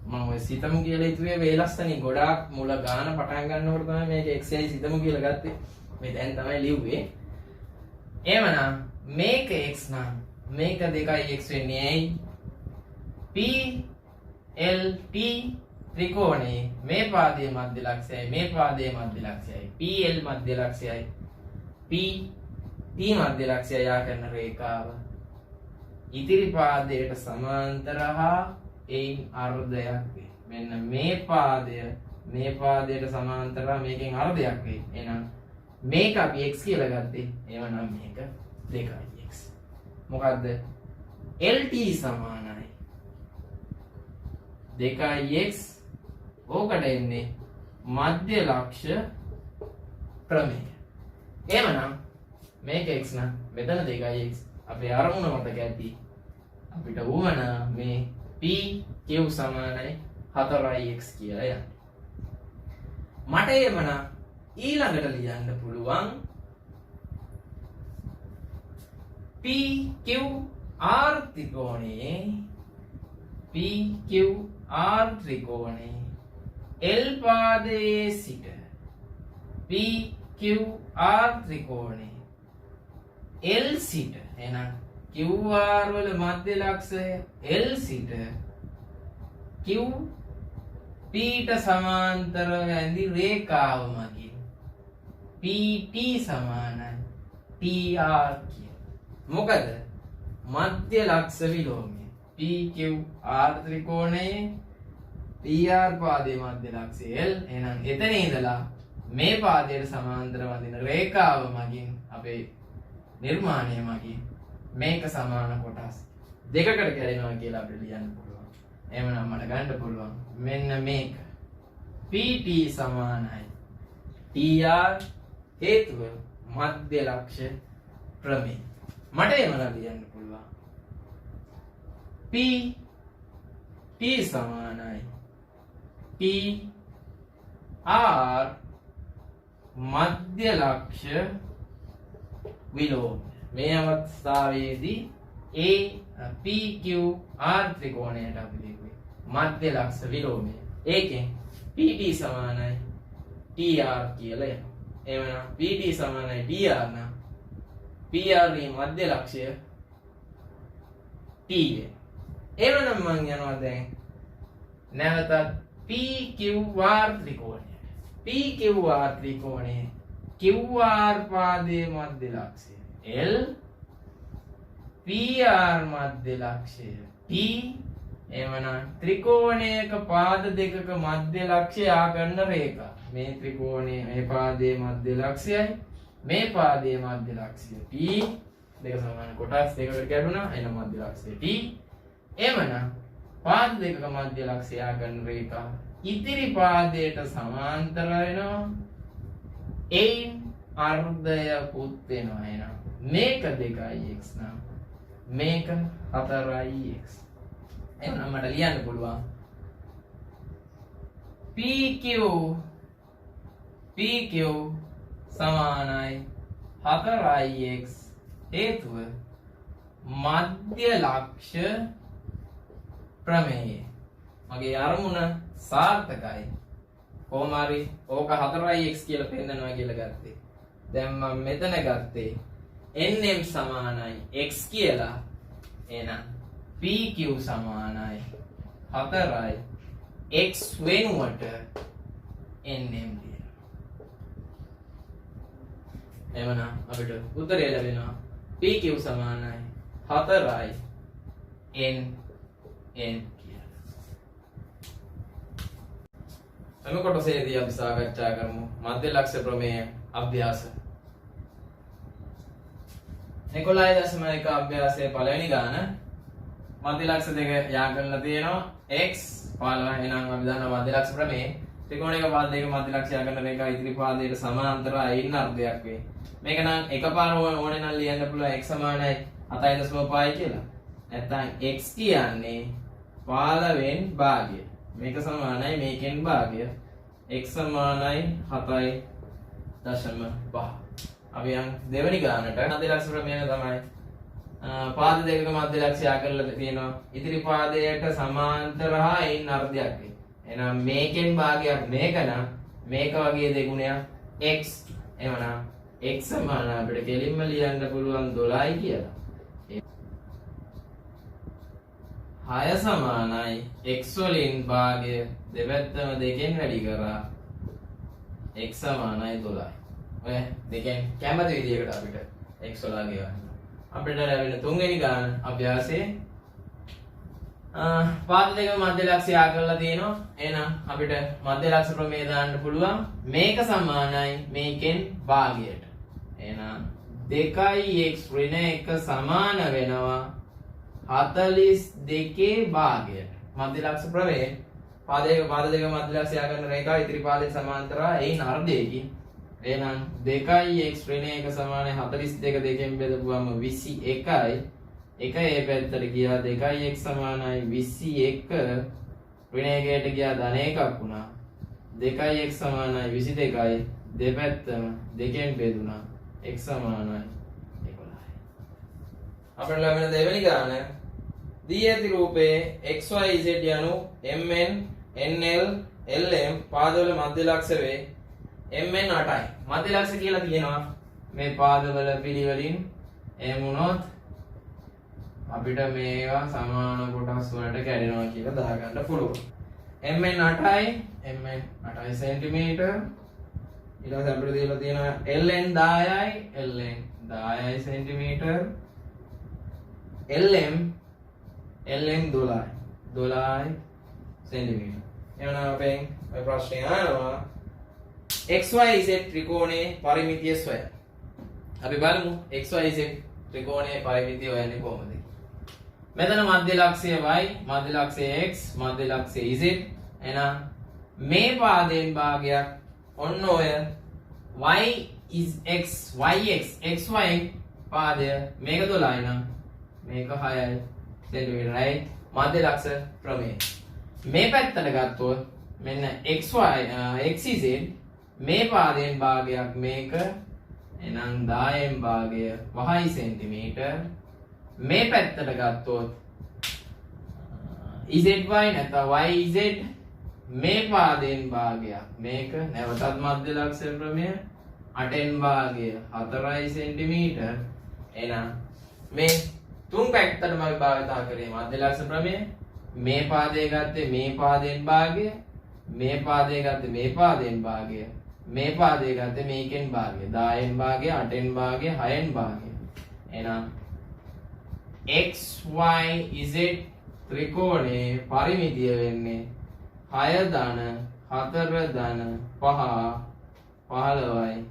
මම ඔය සිතමු කියලා හිතුවේ වේලස්සනේ ගොඩාක් මුල ගාන පටන් ගන්නකොට තමයි මේක x යයි සිතමු කියලා ගත්තේ. මේ දැන් තමයි ලිව්වේ. එහෙමනම් මේක x නම් මේක 2x වෙන්නේ ඇයි? P L T ත්‍රිකෝණේ මේ පාදයේ මධ්‍ය ලක්ෂයයි මේ පාදයේ මධ්‍ය ලක්ෂයයි PL මධ්‍ය ලක්ෂයයි P T මධ්‍ය ලක්ෂයයි යා කරන රේඛාව ඉතිරි පාදයට සමාන්තර හා එයින් අර්ධයක් වේ. මෙන්න මේ පාදයට සමාන්තරව මේකෙන් අර්ධයක් වේ. එහෙනම් මේක අපි x කියලා ගත්තේ. එහෙනම් මේක 2x. මොකද්ද? LT සමානයි 2x. ඕකට එන්නේ මධ්‍ය ලක්ෂ ප්‍රමේය. එහෙනම් මේක x නම් මෙතන 2x. අපේ අරමුණ මතක ඇති. අපිට උවමන මේ P Q සමානයි 4x කියලා යන්න. මට එමනම් ඊළඟට ලියන්න පුළුවන් PQR ත්‍රිකෝණේ L පාදයේ සිට PQR ත්‍රිකෝණේ L සිට එහෙනම් QR වල මධ්‍ය ලක්ෂය L සිට Q P ට සමාන්තරව ඇඳි රේඛාව මගින් PT සමානයි TR කියන. මොකද මධ්‍ය ලක්ෂ විලෝමය PQR ත්‍රිකෝණයේ PR පාදයේ මධ්‍ය ලක්ෂය L. එහෙනම් එතන ඉඳලා මේ පාදයට සමාන්තරව වදින රේඛාව මගින් අපේ නිර්මාණය මගින් මේක සමාන කොටස් දෙකකට කැඩෙනවා කියලා අපිට ලියන්න පුළුවන්. එහෙනම් මට ගන්න පුළුවන් මෙන්න මේක PT සමානයි TR හේතුව මධ්‍ය ලක්ෂ ප්‍රමේය. මට එමනම් ලියන්න පුළුවන් T සමානයි TR මධ්‍ය ලක්ෂ විලෝම. මේ අවස්ථාවේදී PQR ත්‍රිකෝණයට අපි ලියුවේ මධ්‍ය ලක්ෂ විලෝමය. ඒකෙන් PT සමානයි TR කියලා එනවා. එහෙනම් PT සමානයි TR නම් PR ගේ මධ්‍ය ලක්ෂය T වේ. එහෙනම් මම යනවා දැන් නැවතත් PQR ත්‍රිකෝණය. PQR ත්‍රිකෝණයේ QR පාදයේ මධ්‍ය ලක්ෂය L, PR මධ්‍ය ලක්ෂය T. එවනම් ත්‍රිකෝණයක පාද දෙකක මධ්‍ය ලක්ෂය ආකරන රේඛා. මේ ත්‍රිකෝණයේ මේ පාදයේ මධ්‍ය ලක්ෂයයි මේ පාදයේ මධ්‍ය ලක්ෂය T. දෙක සමාන කොටස් දෙකකට කැඩුණා. එන මධ්‍ය ලක්ෂය T. එවනම් පාද දෙකක මධ්‍ය ලක්ෂය ආකරන රේඛා ඉතිරි පාදයට සමාන්තර වෙනවා. එයින් අර්ධයකුත් වෙනවා. එහෙනම් මේක 2x නම් මේක 4x. එහෙනම් මට ලියන්න පුළුවන් PQ සමානයි 4x. හේතුව මධ්‍ය ලක්ෂ ප්‍රමේය. මගේ අරමුණ සාර්ථකයි. කොහොම හරි ඕක 4x කියලා පෙන්නනවා කියලා ගත්තේ. දැන් මම මෙතන ගත්තේ nm සමානයි x කියලා. එහෙනම් PQ සමානයි 4යි x වෙනුවට nm කියලා. එහෙනම් අපිට උත්තරය ලැබෙනවා PQ සමානයි 4යි n කියලා. මෙම කොටසේදී අපි සාකච්ඡා කරමු මධ්‍ය ලක්ෂ ප්‍රමේය අභ්‍යාස. 11.1 අභ්‍යාසයේ පළවෙනි ගාන මධ්‍ය ලක්ෂ දෙක යා කරලා තියෙනවා x 15. එහෙනම් අපි දන්නවා මධ්‍ය ලක්ෂ ප්‍රමේය ත්‍රිකෝණයක පාදයක මධ්‍ය ලක්ෂ යා කරන රේඛා ඉදිරි පාදයට සමාන්තරයි ඉන්න අර්ධයක් වේ. මේක නම් එකපාර ඕනේ නම් ලියන්න පුළුවන් x සමානයි 7.5 කියලා. නැත්නම් x කියන්නේ 15න් භාගය. මේක සමානයි මේකෙන් භාගය. x සමානයි 7.5. අපි යන් දෙවෙනි ගානට මධ්‍ය ලක්ෂ ප්‍රමේය තමයි පාද දෙකක මධ්‍ය ලක්ෂ යා කරලා තියෙනවා ඉදිරි පාදයට සමාන්තර හා ඉන්න අර්ධයක් වේ. එහෙනම් මේකෙන් භාගයක් මේක නම් මේක වගේ දෙගුණයක් x. එවනම් x සමාන අපිට කෙලින්ම ලියන්න පුළුවන් 12යි කියලා. 6 සමානයි x වලින් භාගය දෙපැත්තම දෙකෙන් වැඩි කරා x සමානයි 12යි. ඔය දෙකෙන් කැමති විදිහකට අපිට x වලා ගෙවන්න. අපිට ලැබෙන තුන්වෙනි ගාන අභ්‍යාසයේ පාද දෙක මධ්‍ය ලක්ෂ යා කරලා තියෙනවා. එහෙනම් අපිට මධ්‍ය ලක්ෂ ප්‍රමේය දාන්න පුළුවන් මේක සමානයි මේකෙන් භාගයට. එහෙනම් 2x ඍණ 1 සමාන වෙනවා 42 භාගයට. මධ්‍ය ලක්ෂ ප්‍රමේය පාද දෙක මධ්‍ය ලක්ෂ යා කරන රේඛාව ඉදිරි පාදයට සමාන්තරයි එයින් අර්ධයකින්. එහෙනම් 2x ඍණ 1 සමානයි 42 දෙකෙන් බෙදපුවම 21යි. එක ඒ පැත්තට ගියා 2x සමානයි 21 ඍණ 1ට ගියා ධන 1ක් වුණා. 2x සමානයි 22යි දෙපැත්තම දෙකෙන් බෙදුණා x සමානයි 11යි. අපිට ලැබෙන දෙවෙනි ගාන දී ඇති රූපයේ xyz යනු mn nl lm පාදවල මධ්‍ය ලක්ෂ වේ. mn 8යි. මධ්‍ය ලක්ෂ කියලා කියනවා මේ පාදවල පිළිවෙලින් m වුණොත් අපිට මේවා සමාන කොටස් වලට කැඩෙනවා කියලා දාගන්න පුළුවන්. mn 8යි mn 8 සෙන්ටිමීටර්. ඊට පස්සේ අපිට දීලා තියෙනවා ln 10යි ln 10යි සෙන්ටිමීටර්. lm 12යි සෙන්ටිමීටර්. එවනම් අපෙන් මේ ප්‍රශ්නේ අහනවා xyz ත්‍රිකෝණයේ පරිමිතිය සොයන්න. අපි බලමු xyz ත්‍රිකෝණයේ පරිමිතිය හොයන්නේ කොහොමද? මෙතන මධ්‍ය ලක්ෂය y, මධ්‍ය ලක්ෂය x, මධ්‍ය ලක්ෂය z. එහෙනම් මේ පාදයෙන් භාගයක් ඔන්න ඔය y is x, yx, xy පාදය මේක 12යි නම් මේක 6යි සෙන්ටිමීටර් right. මධ්‍ය ලක්ෂ ප්‍රමේය. මේ පැත්තට ගත්තොත් මෙන්න xy xz මේ පාදයෙන් භාගයක් මේක එහෙනම් 10න් භාගය 5 සෙන්ටිමීටර්. මේ පැත්තට ගත්තොත් ZY නැත්නම් YZ මේ පාදයෙන් භාගයක් මේක නැවතත් මධ්‍ය ලක්ෂ ප්‍රමේය 8න් භාගය 4යි සෙන්ටිමීටර්. එහෙනම් මේ තුන් පැත්තටම අපි භාවිතා කරේ මධ්‍ය ලක්ෂ ප්‍රමේය. මේ පාදයේ ගත්තේ මේ පාදයෙන් භාගය, මේ පාදයේ ගත්තේ මේ පාදයෙන් භාගය, මේ පාදයේ ගත්තේ මේකෙන් භාගය. 10න් භාගය 8න් භාගය 6න් භාගය. එහෙනම් XYZ ත්‍රිකෝණයේ පරිමිතිය වෙන්නේ 6 ධන 4 ධන 5 15යි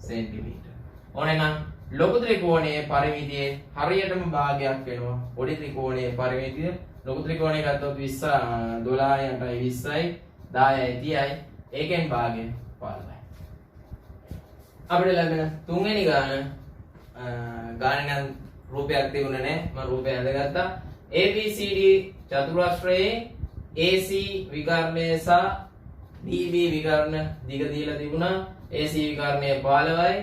සෙන්ටිමීටර්. ඕනේ නම් ලොකු ත්‍රිකෝණයේ පරිමිතියේ හරියටම භාගයක් වෙනවා පොඩි ත්‍රිකෝණයේ පරිමිතිය. ලොකු ත්‍රිකෝණය ගත්තොත් 20 12යි 8යි 20යි 10යි 30යි ඒකෙන් භාගය 15යි. අපිට ලැබෙන තුන්වෙනි ගාන ගානන රූපයක් තිබුණේ නැහැ. මම රූපය අඳගත්තා. ABCD චතුරස්‍රයේ AC විකර්ණය සහ DB විකර්ණ දිග දීලා තිබුණා. AC විකර්ණය 15යි,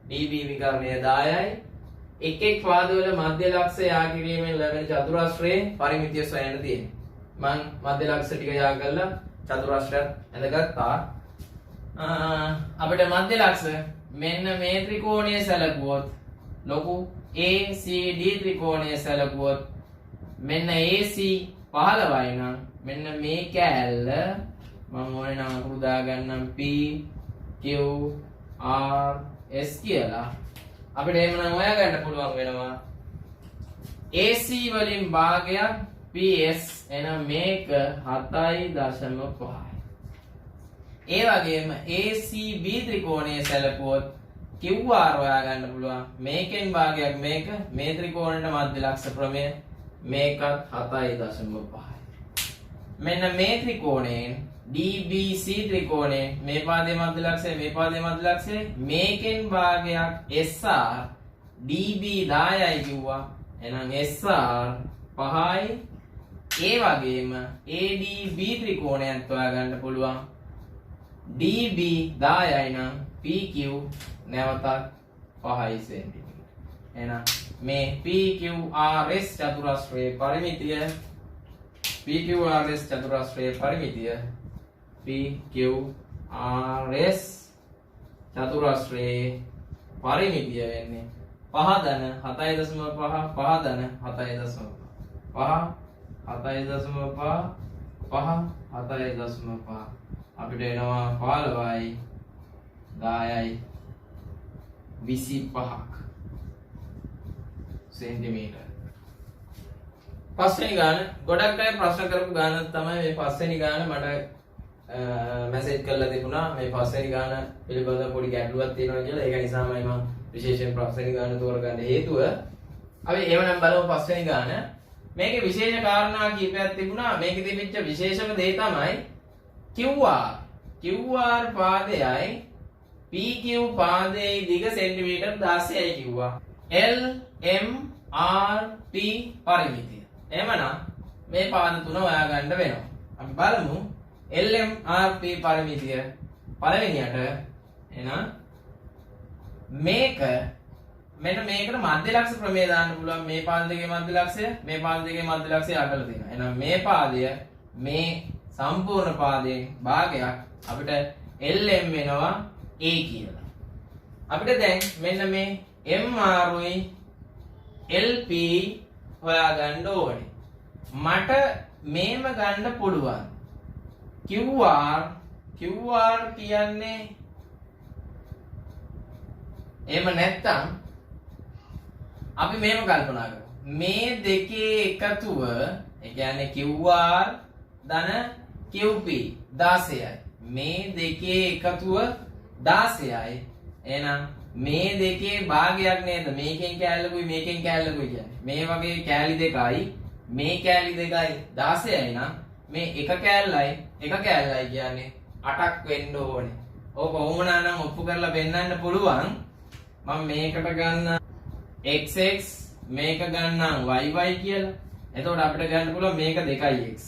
DB විකර්ණය 10යි. එක් එක් පාදවල මධ්‍ය ලක්ෂ යා කිරීමෙන් ලැබෙන චතුරස්‍රයේ පරිමිතිය සොයන්න තියෙනවා. මම මධ්‍ය ලක්ෂ ටික යා කරලා චතුරස්‍රයක් ඇඳගත්තා. අපිට මධ්‍ය ලක්ෂ මෙන්න මේ ත්‍රිකෝණය සැලකුවොත් ලොකු ACD ත්‍රිකෝණය සැලකුවොත් මෙන්න AC 15යි නම් මෙන්න මේ කෑල්ල මම ඕනේ නම් අකුරු දාගන්නම් P Q R S කියලා. අපිට එහෙමනම් හොයාගන්න පුළුවන් වෙනවා AC වලින් භාගයක් PS එහෙනම් මේක 7.5. ඒ වගේම ACB ත්‍රිකෝණයේ සැලකුවොත් QR හොයා ගන්න පුළුවන්. මේකෙන් භාගයක් මේක මේ ත්‍රිකෝණයට මධ්‍ය ලක්ෂ ප්‍රමේය මේකත් 7.5. මෙන්න මේ ත්‍රිකෝණයෙන් DBC ත්‍රිකෝණයෙන් මේ පාදයේ මධ්‍ය ලක්ෂය මේ පාදයේ මධ්‍ය ලක්ෂය මේකෙන් භාගයක් SR DB 10යි කිව්වා. එහෙනම් SR 5යි. ඒ වගේම ADB ත්‍රිකෝණයත් හොයා ගන්න පුළුවන්. DB 10යි නම් PQ නැවතත් 5 සෙන්ටිමීටර. එහෙනම් මේ PQRS චතුරස්‍රයේ පරිමිතිය PQRS චතුරස්‍රයේ පරිමිතිය PQRS චතුරස්‍රයේ පරිමිතිය වෙන්නේ 5 ධන 7.5 5 ධන 7.5 7.5 අපිට එනවා 15යි 10යි 25ක් සෙන්ටිමීටර. පස්වෙනි ගාන ගොඩක් අය ප්‍රශ්න කරපු ගාන තමයි මේ පස්වෙනි ගාන මට මැසේජ් කරලා තිබුණා මේ පස්වෙනි ගාන පිළිබඳව පොඩි ගැටලුවක් තියෙනවා කියලා. ඒක නිසාමයි මම විශේෂයෙන් පස්වෙනි ගාන තෝරගන්න හේතුව. අපි එවනම් බලමු පස්වෙනි ගාන. මේකේ විශේෂ කාරණා කීපයක් තිබුණා. මේකේ තිබිච්ච විශේෂම දේ තමයි QR පාදයයි PQ පාදයේ දිග සෙන්ටිමීටර් 16යි කිව්වා. L M R T පරිමිතිය. එහෙමනම් මේ පාද තුන හොයාගන්න වෙනවා. අපි බලමු L M R T පරිමිතිය පළවෙනියට එහෙනම් මේක මෙන්න මේකට මධ්‍ය ලක්ෂ ප්‍රමේය දාන්න පුළුවන්. මේ පාද දෙකේ මධ්‍ය ලක්ෂය මේ පාද දෙකේ මධ්‍ය ලක්ෂය අටල තියෙනවා. එහෙනම් මේ පාදය මේ සම්පූර්ණ පාදයෙන් භාගයක් අපිට LM වෙනවා A කියලා. අපිට දැන් මෙන්න මේ MR උයි LP හොයාගන්න ඕනේ. මට මේම ගන්න පුළුවන්. QR කියන්නේ එහෙම නැත්තම් අපි මේව කල්පනා කරමු. මේ දෙකේ එකතුව ඒ කියන්නේ QR ධන QP 16යි. මේ දෙකේ එකතුව 16යි. එහෙනම් මේ දෙකේ භාගයක් නේද? මේකෙන් කෑල්ලකුයි මේකෙන් කෑල්ලකුයි කියන්නේ. මේ වගේ කෑලි දෙකයි මේ කෑලි දෙකයි 16යි නම් මේ එක කෑල්ලයි කියන්නේ 8ක් වෙන්න ඕනේ. ඕක වුණා නම් ඔප්පු කරලා පෙන්නන්න පුළුවන්. මම මේකට ගන්න xx මේක ගන්නම් yy කියලා. එතකොට අපිට ගන්න පුළුවන් මේක 2x.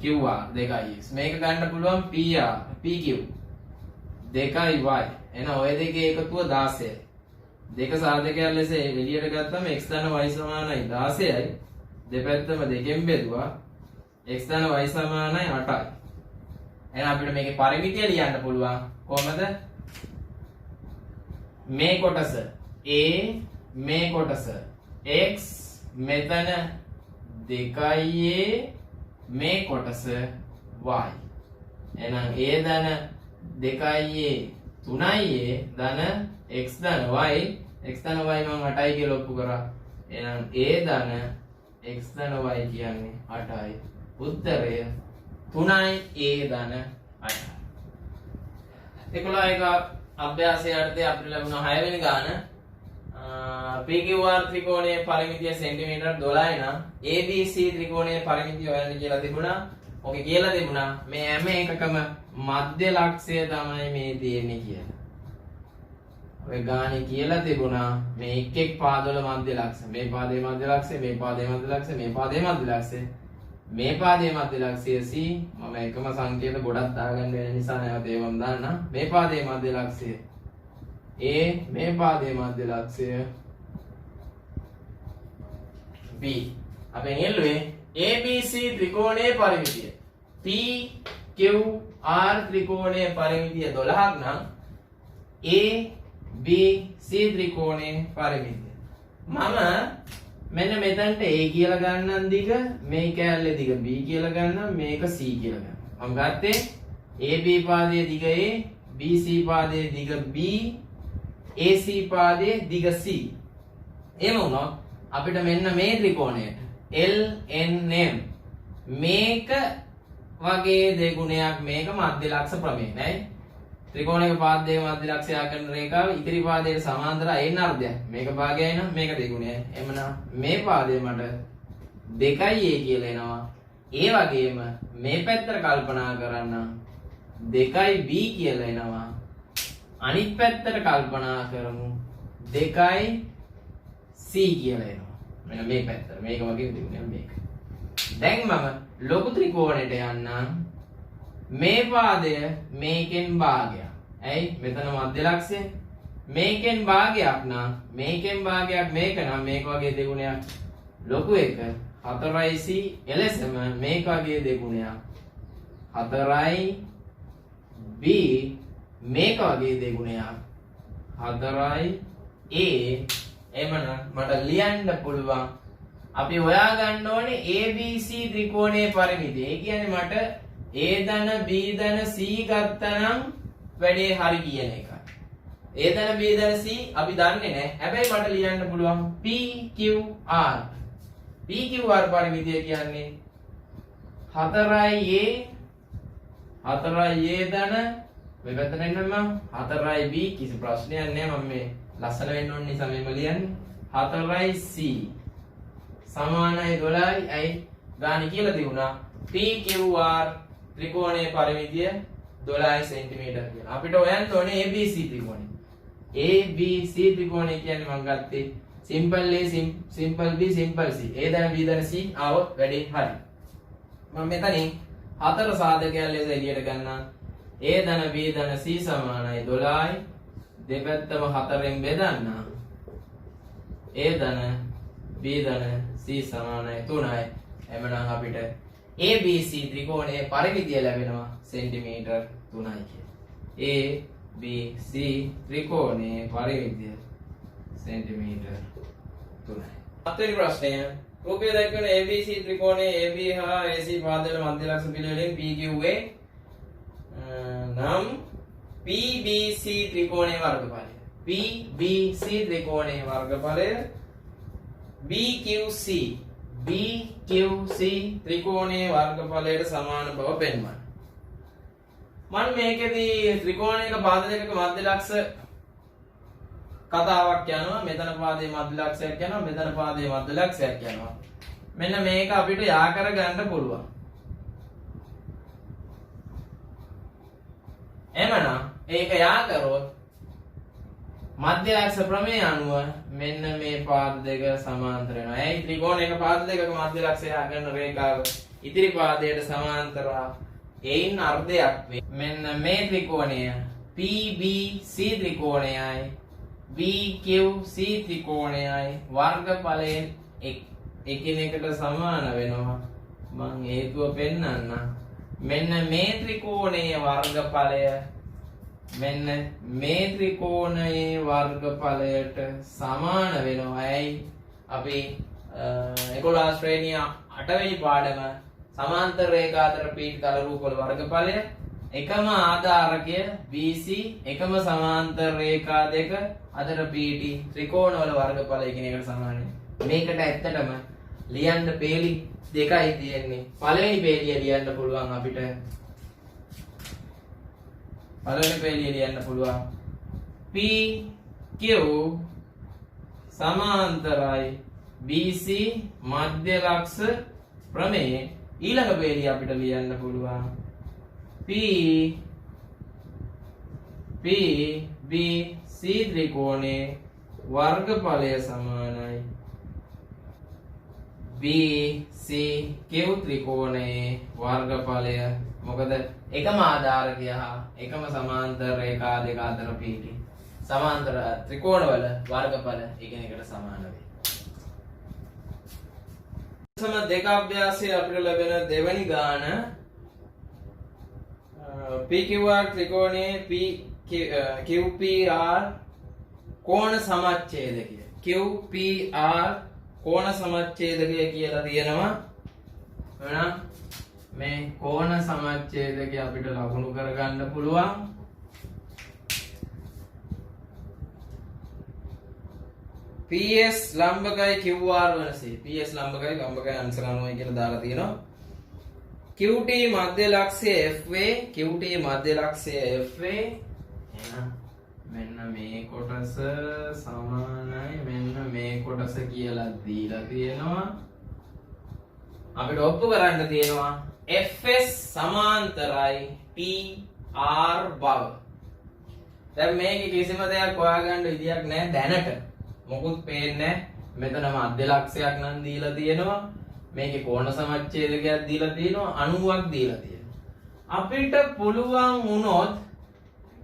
QR 2x. මේක ගන්න පුළුවන් PR PQ 2y. එහෙනම් ඔය දෙකේ එකතුව 16යි. දෙක සාධකයක් ලෙස එළියට ගත්තම x ධන y සමානයි 16යි. දෙපැත්තම දෙකෙන් බෙදුවා x ධන y සමානයි 8යි. එහෙනම් අපිට මේකේ පරිමිතිය ලියන්න පුළුවන්. කොහමද? මේ කොටස a මේ කොටස x මෙතන 2a මේ කොටස y. එහෙනම් a ධන 2a 3a ධන x ධන y x ධන y මම 8යි කියලා ඔප්පු කරා. එහෙනම් a ධන x ධන y කියන්නේ 8යි. උත්තරය 3යි a ධන 8යි. 11ක අභ්‍යාසයේ අර්ථය අපිට ලැබුණා 6 වෙනි ගාන. PQR ත්‍රිකෝණයේ පරිමිතිය සෙන්ටිමීටර් 12යි නම් ABC ත්‍රිකෝණයේ පරිමිතිය හොයන්න කියලා තිබුණා. ඔකේ කියලා තිබුණා මේ හැම එකකම මධ්‍ය ලක්ෂය තමයි මේ තියෙන්නේ කියලා. ඔය ගානේ කියලා තිබුණා මේ එක් එක් පාදවල මධ්‍ය ලක්ෂය. මේ පාදයේ මධ්‍ය ලක්ෂය, මේ පාදයේ මධ්‍ය ලක්ෂය, මේ පාදයේ මධ්‍ය ලක්ෂය. මේ පාදයේ මධ්‍ය ලක්ෂය C. මම එකම සංකේත ගොඩක් දාගන්න වෙන නිසා නැවත ඒවම දාන්න. මේ පාදයේ මධ්‍ය ලක්ෂය A, මේ පාදයේ මධ්‍ය ලක්ෂය B. අපි නියලුවේ ABC ත්‍රිකෝණයේ පරිමිතිය. PQR ත්‍රිකෝණයේ පරිමිතිය 12ක් නම් ABC ත්‍රිකෝණයේ පරිමිතිය. මම මෙන්න මෙතනට A කියලා ගන්නම් දිග, මේ කැලේ දිග B කියලා ගන්නම්, මේක C කියලා ගන්නම්. මම ගත්තේ AB පාදයේ දිග A, BC පාදයේ දිග B, AC පාදයේ දිග C. එහෙම වුණොත් අපිට මෙන්න මේ ත්‍රිකෝණයට LNM මේක වගේ දෙගුණයක් මේක මධ්‍ය ලක්ෂ ප්‍රමේය නේද? ත්‍රිකෝණයක පාදයේ මධ්‍ය ලක්ෂය ආකරන රේඛාව ඉදිරි පාදයට සමාන්තරයි එන්න අර්ධයක්. මේක භාගයයි නම් මේක දෙගුණයයි. එමනම් මේ පාදයේ මට 2a කියලා එනවා. ඒ වගේම මේ පැත්තට කල්පනා කරන්න 2b කියලා එනවා. අනිත් පැත්තට කල්පනා කරමු 2c කියලා එනවා. මෙන්න මේ පැත්තට. මේක වගේ දෙගුණයක් මේක. දැන් මම ලොකු ත්‍රිකෝණයට යන්නම්. මේ පාදය මේකෙන් භාගයක්. ඇයි? මෙතන මධ්‍ය ලක්ෂය. මේකෙන් භාගයක් නම් මේකෙන් භාගයක් මේක නම් මේක වගේ දෙගුණයක් ලොකු එක 4c එලෙසම මේක වගේ දෙගුණයක් 4b මේක වගේ දෙගුණයක් 4a එමනම් මට ලියන්න පුළුවන් අපි හොයා ගන්න ඕනේ ABC ත්‍රිකෝණයේ පරිමිතිය. ඒ කියන්නේ මට A ධන B ධන C ගත්තනම් වැඩේ හරි කියන එකයි. A ධන B ධන C අපි දන්නේ නැහැ. හැබැයි මට ලියන්න පුළුවන් PQR. PQR පරිමිතිය කියන්නේ 4A 4A ධන මේ පැත්තට එන්න මම 4B කිසි ප්‍රශ්නයක් නැහැ. මම මේ ලස්සන වෙන්න ඕන නිසා මේක ලියන්නේ 4C සමානයි 12යි. ඇයි ගාන කියලා තිබුණා PQR ත්‍රිකෝණයේ පරිමිතිය 12 සෙන්ටිමීටර කියලා. අපිට හොයන්න ඕනේ ABC ත්‍රිකෝණය. ABC ත්‍රිකෝණය කියන්නේ මම ගත්තේ simple A simple B simple C. A ධන B ධන C ආවොත් වැඩේ හරි. මම මෙතනින් හතර සාධකයන් ලෙස එළියට ගන්නම්. A ධන B ධන C සමානයි 12යි. දෙපැත්තම 4ෙන් බෙදන්න. A ධන B ධන C සමානයි 3යි. එමනම් අපිට ABC ත්‍රිකෝණයේ පරිමිතිය ලැබෙනවා සෙන්ටිමීටර් 3යි කියලා. ABC ත්‍රිකෝණයේ පරිමිතිය සෙන්ටිමීටර් 3යි. හතරවෙනි ප්‍රශ්නය. රූපය දක්වන ABC ත්‍රිකෝණයේ AB හා AC පාදවල මධ්‍ය ලක්ෂ පිළිවෙලින් PQA නම් PBC ත්‍රිකෝණයේ වර්ගඵලය. PBC ත්‍රිකෝණයේ වර්ගඵලය BQC ත්‍රිකෝණයේ වර්ගඵලයට සමාන බව පෙන්වන්න. මම මේකෙදී ත්‍රිකෝණයක පාද දෙකක මධ්‍ය ලක්ෂ කතාවක් යනවා. මෙතන පාදයේ මධ්‍ය ලක්ෂයක් යනවා. මෙතන පාදයේ මධ්‍ය ලක්ෂයක් යනවා. මෙන්න මේක අපිට යා කර ගන්න පුළුවන්. එමනම් ඒක යා කරොත් මධ්‍ය ලක්ෂ ප්‍රමේය අනුව මෙන්න මේ පාද දෙක සමාන්තර වෙනවා. ඇයි ත්‍රිකෝණයක පාද දෙකක මධ්‍ය ලක්ෂය යන රේඛාව ඉදිරි පාදයට සමාන්තරව එයින් අර්ධයක් වේ. මෙන්න මේ ත්‍රිකෝණය PBC ත්‍රිකෝණයයි BQC ත්‍රිකෝණයයි වර්ගඵලයෙන් එකිනෙකට සමාන වෙනවා. මම හේතුව පෙන්නන්න. මෙන්න මේ ත්‍රිකෝණයේ වර්ගඵලය මෙන්න මේ ත්‍රිකෝණයේ වර්ගඵලයට සමාන වෙනවා. ඇයි අපි 11 ශ්‍රේණිය 8 වෙනි පාඩම සමාන්තර රේඛා අතර පීඨ තල රූප වල වර්ගඵලය එකම ආධාරකය BC එකම සමාන්තර රේඛා දෙක අතර පීඨි ත්‍රිකෝණ වල වර්ගඵලය කියන එකට සමානයි. මේකට ඇත්තටම ලියන්න පේලි දෙකයි තියෙන්නේ. පළවෙනි පේලිය ලියන්න පුළුවන් අපිට. පළවෙනි පේලිය ලියන්න පුළුවන් PQ සමාන්තරයි BC මධ්‍ය ලක්ෂ ප්‍රමේය. ඊළඟ පේලිය අපිට ලියන්න පුළුවන් PBC ත්‍රිකෝණයේ වර්ගඵලය සමානයි BCQ ත්‍රිකෝණයේ වර්ගඵලය. මොකද එකම ආධාරකය හා එකම සමාන්තර රේඛා දෙක අතර පීඨි සමාන්තර ත්‍රිකෝණවල වර්ගඵල එකිනෙකට සමාන වේ. සම දෙක අභ්‍යාසයේ අපිට ලැබෙන දෙවැනි ගාන PQR ත්‍රිකෝණයේ QPR කෝණ සමච්ඡේදකය. QPR කෝණ සමච්ඡේදකය කියලා තියෙනවා. එහෙනම් මේ කෝණ සමච්ඡේදකය අපිට ලකුණු කරගන්න පුළුවන්. PS ලම්බකයි QR වෙනසේ. PS ලම්බකයි අංශක 90යි කියලා දාලා තියෙනවා. QT මධ්‍ය ලක්ෂය FA QT මධ්‍ය ලක්ෂය FA එහෙනම් මෙන්න මේ කොටස සමානයි මෙන්න මේ කොටස කියලා දීලා තියෙනවා. අපිට ඔප්පු කරන්න තියෙනවා FS සමාන්තරයි TR බව. දැන් මේකේ කිසිම දෙයක් හොයාගන්න විදියක් නැහැ දැනට. මොකුත් පේන්නේ නැහැ. මෙතන මධ්‍ය ලක්ෂයක් නම් දීලා තියෙනවා. මේකේ කෝණ සමච්ඡේදකයක් දීලා තියෙනවා 90ක් දීලා තියෙනවා. අපිට පුළුවන් වුණොත්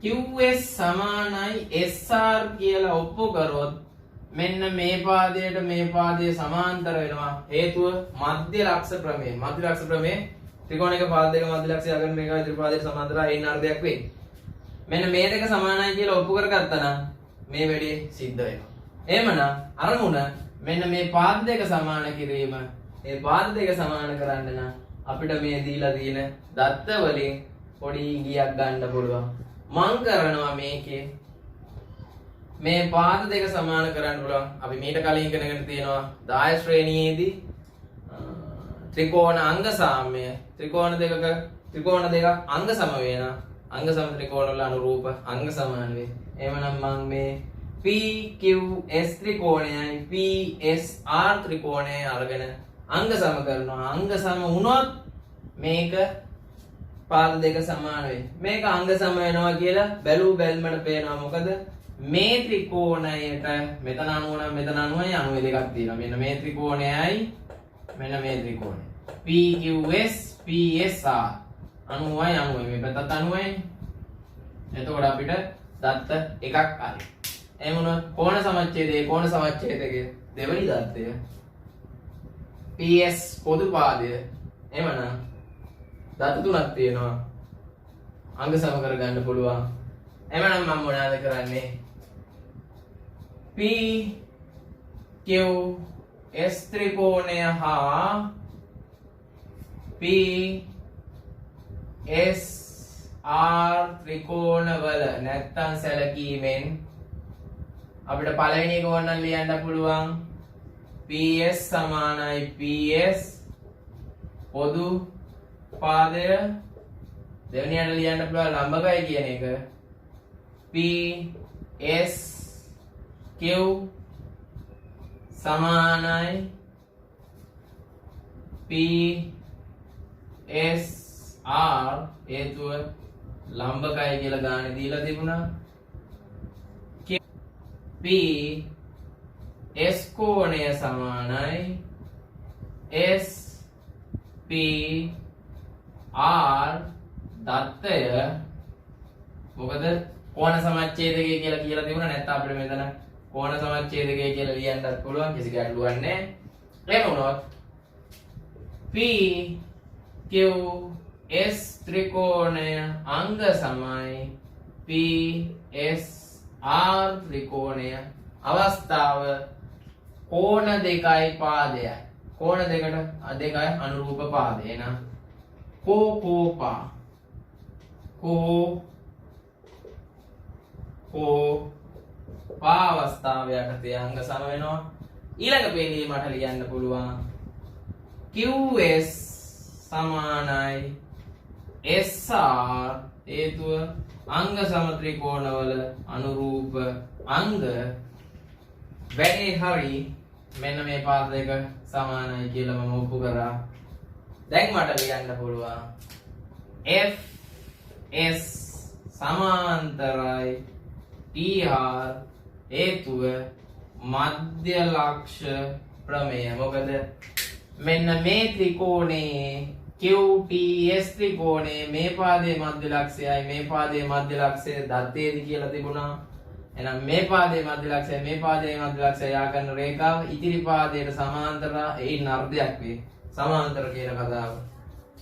QS සමානයි SR කියලා ඔප්පු කරොත් මෙන්න මේ පාදයේ සමාන්තර වෙනවා. හේතුව මධ්‍ය ලක්ෂ ප්‍රමේය. මධ්‍ය ලක්ෂ ප්‍රමේය ත්‍රිකෝණයක පාද දෙක මධ්‍ය ලක්ෂය අගන මේකයි ත්‍රිපාදයට සමාන්තරයි එන්න අර්ධයක් වෙයි. මෙන්න මේ දෙක සමානයි කියලා ඔප්පු කරගත්තා නම් මේ වැඩේ සිද්ධ වෙනවා. එහෙමනම් අරමුණ මෙන්න මේ පාද දෙක සමාන කිරීම. මේ පාද දෙක සමාන කරන්න නම් අපිට මේ දීලා තියෙන දත්ත වලින් පොඩි ඉඟියක් ගන්න පුළුවන්. මං කරනවා මේකේ මේ පාද දෙක සමාන කරන්න පුළුවන්. අපි මීට කලින් ඉගෙනගෙන තියෙනවා දාය ශ්‍රේණියේදී ත්‍රිකෝණ අංග සාම්‍ය ත්‍රිකෝණ දෙකක් අංග සම වෙන අංග සම ත්‍රිකෝණ වල අනුරූප අංග සමාන වේ. එහෙමනම් මම මේ PQS ත්‍රිකෝණයයි PSR ත්‍රිකෝණය අරගෙන අංග සම කරනවා. අංග සම වුණොත් මේක පාද දෙක සමාන වෙයි. මේක අංග සම වෙනවා කියලා බැලූ බැල්මට පේනවා. මොකද මේ ත්‍රිකෝණයට මෙතන 90 නම් මෙතන 90යි 92 දෙකක් තියෙනවා. මෙන්න මේ ත්‍රිකෝණයයි මෙන්න මේ ත්‍රිකෝණය. PQS PSR 90යි 90යි මේ පැත්තත් 90යි. එතකොට අපිට දත්ත එකක් ආයි. එහෙම වුණොත් කෝණ සමච්ඡේදයේ දෙවෙනි දත්තය PS පොදු පාදය. එහෙමනම් දත්ත තුනක් තියෙනවා. අංග සම කරගන්න පුළුවන්. එහෙමනම් මම මොනවද කරන්නේ? PQS ත්‍රිකෝණය හා PSR ත්‍රිකෝණ වල නැත්තම් සැලකීමෙන් අපිට පළවෙනි එක ඕනනම් ලියන්න පුළුවන් PS සමානයි PS පොදු පාදය. දෙවෙනියට ලියන්න පුළුවන් ලම්බකයි කියන එක PS Q සමානයි PSR හේතුව ලම්බකය කියලා ගානේ දීලා තිබුණා. PS කෝණය සමානයි SPR දත්තය. මොකද කෝණ සමච්ඡේදකය කියලා තිබුණා. නැත්නම් අපිට මෙතන කෝණ සමච්ඡේදකය කියලා ලියන්නත් පුළුවන්. කිසි ගැටලුවක් නැහැ. එහෙම වුණොත් PQS ත්‍රිකෝණය අංග සමයි PSR ත්‍රිකෝණය අවස්ථාව කෝණ දෙකයි පාදයයි. කෝණ දෙකයි අනුරූප පාදය. එහෙනම් කෝපා අවස්ථාව යටතේ අංග සම වෙනවා. ඊළඟ පේළියේ මට ලියන්න පුළුවන් QS සමානයි SR හේතුව අංග සම ත්‍රිකෝණවල අනුරූප අංග වැඩේ හරි. මෙන්න මේ පාද දෙක සමානයි කියලා මම ඔප්පු කරා. දැන් මට ලියන්න පුළුවන් FS සමාන්තරයි TR හේතුව මධ්‍ය ලක්ෂ ප්‍රමේය. මොකද මෙන්න මේ ත්‍රිකෝණයේ QTS ත්‍රිකෝණයේ මේ පාදයේ මධ්‍ය ලක්ෂයයි මේ පාදයේ මධ්‍ය ලක්ෂය දත්තේදි කියලා තිබුණා. එහෙනම් මේ පාදයේ මධ්‍ය ලක්ෂය මේ පාදයේ මධ්‍ය ලක්ෂය යා කරන රේඛාව ඉදිරි පාදයට සමාන්තර ඒින් අර්ධයක් වේ. සමාන්තර කියන කතාව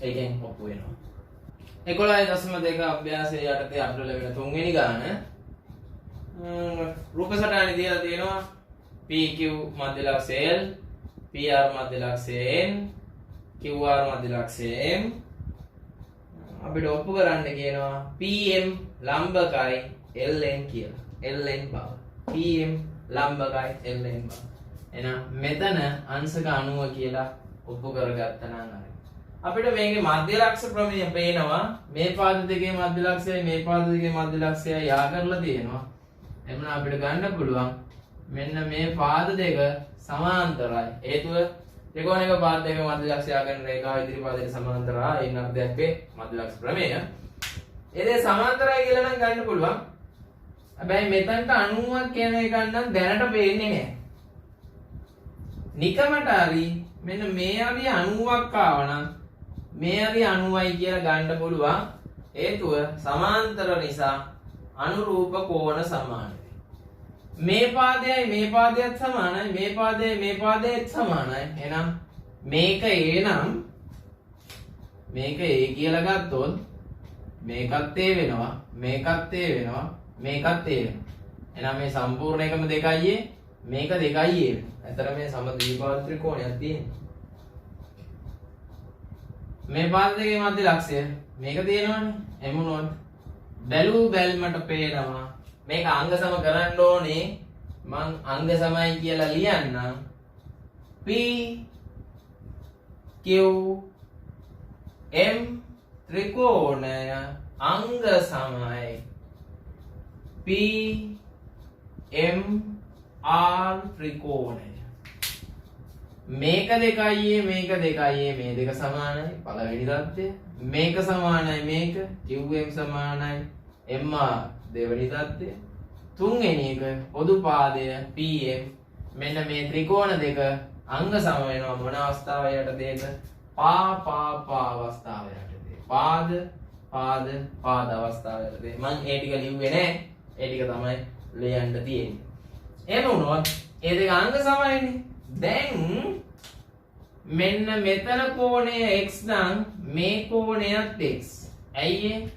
ඒකෙන් ඔප්පු වෙනවා. 11.2 අභ්‍යාසයේ යටතේ අපිට ලැබෙන තුන්වෙනි ගාන රූප සටහනේ දීලා තියෙනවා PQ මධ්‍ය ලක්ෂය L, PR මධ්‍ය ලක්ෂය N, QR මධ්‍ය ලක්ෂය M. අපිට ඔප්පු කරන්න කියනවා PM ලම්බකයි LN කියලා. LN බව. PM ලම්බකයි LN බව. එහෙනම් මෙතන අංශක 90 කියලා ඔප්පු කරගත්තා නම් හරි. අපිට මේකේ මධ්‍ය ලක්ෂ ප්‍රමේය පේනවා. මේ පාද දෙකේ මධ්‍ය ලක්ෂයයි මේ පාද දෙකේ මධ්‍ය ලක්ෂයයි යා කරලා තියෙනවා. එමුන අපිට ගන්න පුළුවන් මෙන්න මේ පාද දෙක සමාන්තරයි. හේතුව ත්‍රිකෝණයක පාද දෙක මධ්‍ය ලක්ෂය යා කරන රේඛාව ඉදිරි පාදයට සමාන්තරයි. ඒ අර්ථයක් වේ මධ්‍ය ලක්ෂ ප්‍රමේය. ඒ දෙක සමාන්තරයි කියලා නම් ගන්න පුළුවන්. හැබැයි මෙතනට 90ක් කියන එක නම් දැනට පේන්නේ නැහැ. නිකමට හරි මෙන්න මේ හරි 90ක් ආවනම් මේ හරි 90යි කියලා ගන්න පුළුවන්. හේතුව සමාන්තර නිසා අනුරූප කෝණ සමානයි. මේ පාදයයි මේ පාදයත් සමානයි. මේ පාදයයි මේ පාදයත් සමානයි. එහෙනම් මේක A නම් මේක A කියලා ගත්තොත් මේකත් A වෙනවා. මේකත් A වෙනවා. මේකත් A වෙනවා. එහෙනම් මේ සම්පූර්ණ එකම 2යි A මේක 2යි A වෙනවා. ඇතර මේ සම ද්විපාද ත්‍රිකෝණයක් තියෙනවා. මේ පාද දෙකේ මධ්‍ය ලක්ෂය මේක තියෙනවනේ. එමුණොත් බැලූ බැල්මට පේනවා මේක අංග සම කරන්න ඕනේ. මං අංග සමයි කියලා ලියන්නම්. P Q M ත්‍රිකෝණය අංග සමයි P M R ත්‍රිකෝණය. මේක 2යි මේක 2යි මේ දෙක සමානයි. පළවෙනි தත්ත්වය. මේක සමානයි මේක. QM සමානයි MR දෙවෙනි தත්ත්වය. තුන්වෙනි එක පොදු පාදය PM. මෙන්න මේ ත්‍රිකෝණ දෙක අංග සම වෙනවා මොන අවස්ථාව යටතේද? පා අවස්ථාව යටතේ. පාද අවස්ථාව යටතේ. මම ඒ ටික ලිව්වේ නෑ. ඒ ටික තමයි ලියන්න තියෙන්නේ. එහෙම වුණොත් ඒ දෙක අංග සමයිනේ. දැන් මෙන්න මෙතන කෝණය x නම් මේ කෝණයත් x. ඇයි ඒ?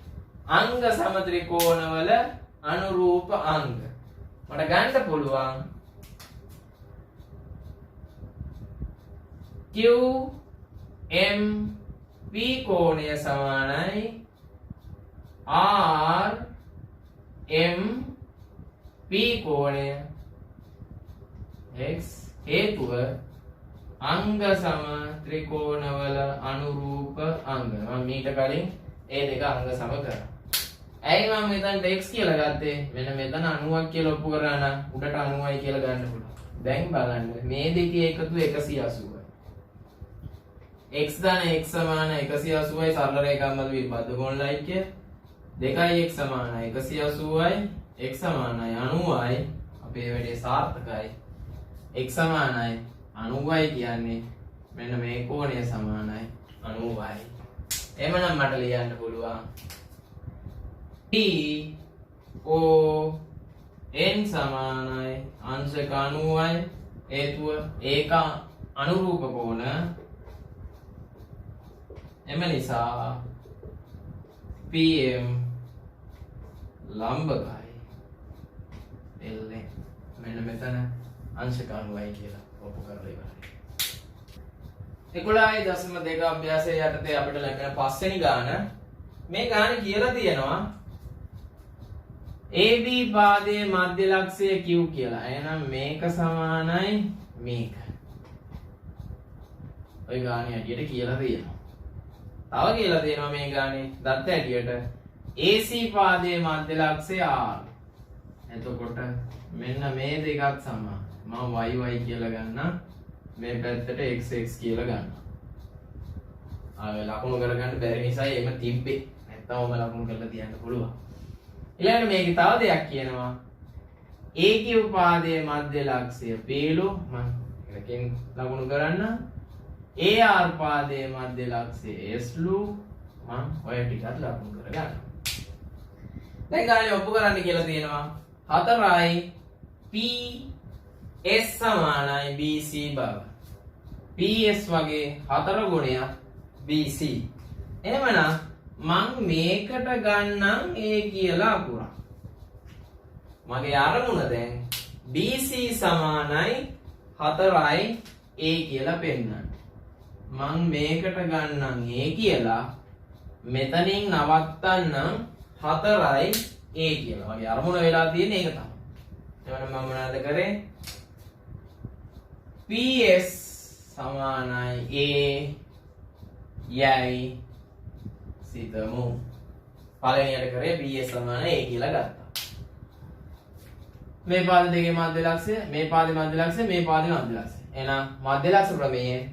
අංග සම ත්‍රිකෝණවල අනුරූප අංග. මට ගන්න පුළුවන් Q M P කෝණය සමානයි R M P කෝණය x. හේතුව අංග සම ත්‍රිකෝණවල අනුරූප අංග. මම මීට කලින් ඒ දෙක අංග සම කරා. ඇයි මම මෙතනට x කියලා ගත්තේ? මෙන්න මෙතන 90ක් කියලා ඔප්පු කරා නම් උඩට 90යි කියලා ගන්න පුළුවන්. දැන් බලන්න මේ දෙකේ එකතු 180යි. x ධන x සමාන 180යි සරල රේඛා මත විබද්ධ කෝණ ලයික්‍ය 2x සමානයි 180යි x සමානයි 90යි. අපේ වැඩේ සාර්ථකයි. x සමානයි 90යි කියන්නේ මෙන්න මේ කෝණය සමානයි 90යි. එහෙමනම් මට ලියන්න පුළුවන් P O n සමානයි අංශක 90යි. හේතුව ඒක අනුරූප කෝණ. එම නිසා PM ලම්බකයි LN. මෙන්න මෙතන අංශක 90යි කියලා ඔප්පු කරලා ඉවරයි. 11.2 අභ්‍යාසයේ යටතේ අපිට ලැබෙන පස්වෙනි ගාන. මේ ගාන කියලා තියෙනවා AB පාදයේ මධ්‍ය ලක්ෂය Q කියලා. එහෙනම් මේක සමානයි මේක. ඔය ගානේ හැටියට කියලා තියෙනවා. තව කියලා තියෙනවා මේ ගානේ දත්ත හැටියට AC පාදයේ මධ්‍ය ලක්ෂය R. එතකොට මෙන්න මේ දෙකත් සමාන. මම y කියලා ගන්නම්. මේ පැත්තට x කියලා ගන්නවා. ලකුණු කරගන්න බැරි නිසා එම තිබ්බේ. නැත්තම් ලකුණු කරලා තියන්න පුළුවන්. ඊළඟට මේකේ තව දෙයක් කියනවා. AQ පාදයේ මධ්‍ය ලක්ෂය පේලු මම එකකින් ලකුණු කරන්න. AR පාදයේ මධ්‍ය ලක්ෂය ස්ලු මම ඔය ටිකත් ලකුණු කරගන්නවා. දැන් ගානේ ඔප්පු කරන්න කියලා තියෙනවා 4යි PS සමානයි BC බව. PS වගේ 4 ගුණයක් BC. එහෙමනම් මං මේකට ගන්නම් A කියලා අකුරක්. මගේ අරමුණ දැන් BC සමානයි 4යි A කියලා පෙන්නන්න. මං මේකට ගන්නම් A කියලා. මෙතනින් නවත්තන්නම් 4යි A කියලා. මගේ අරමුණ වෙලා තියෙන්නේ ඒක තමයි. එවනම් මම මොනවද කරේ? PS සමානයි A යයි සිතමු. පළවෙනියට කරේ PS සමානයි A කියලා ගත්තා. මේ පාද දෙකේ මධ්‍ය ලක්ෂය, මේ පාදේ මධ්‍ය ලක්ෂය, මේ පාදේ මධ්‍ය ලක්ෂය. එහෙනම් මධ්‍ය ලක්ෂ ප්‍රමේය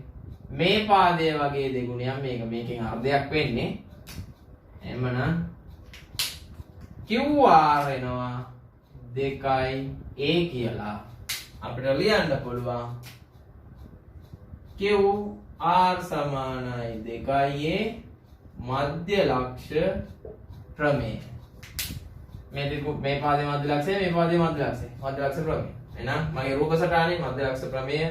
මේ පාදයේ වගේ දෙගුණයක් මේකෙන් අර්ධයක් වෙන්නේ. එhmenan QR එනවා 2A කියලා අපිට ලියන්න පුළුවන්. QR සමානයි 2A මධ්‍ය ලක්ෂ ප්‍රමේය. මේ පාදයේ මධ්‍ය ලක්ෂය, මේ පාදයේ මධ්‍ය ලක්ෂය. මධ්‍ය ලක්ෂ ප්‍රමේය. එහෙනම් මගේ රූප සටහනේ මධ්‍ය ලක්ෂ ප්‍රමේය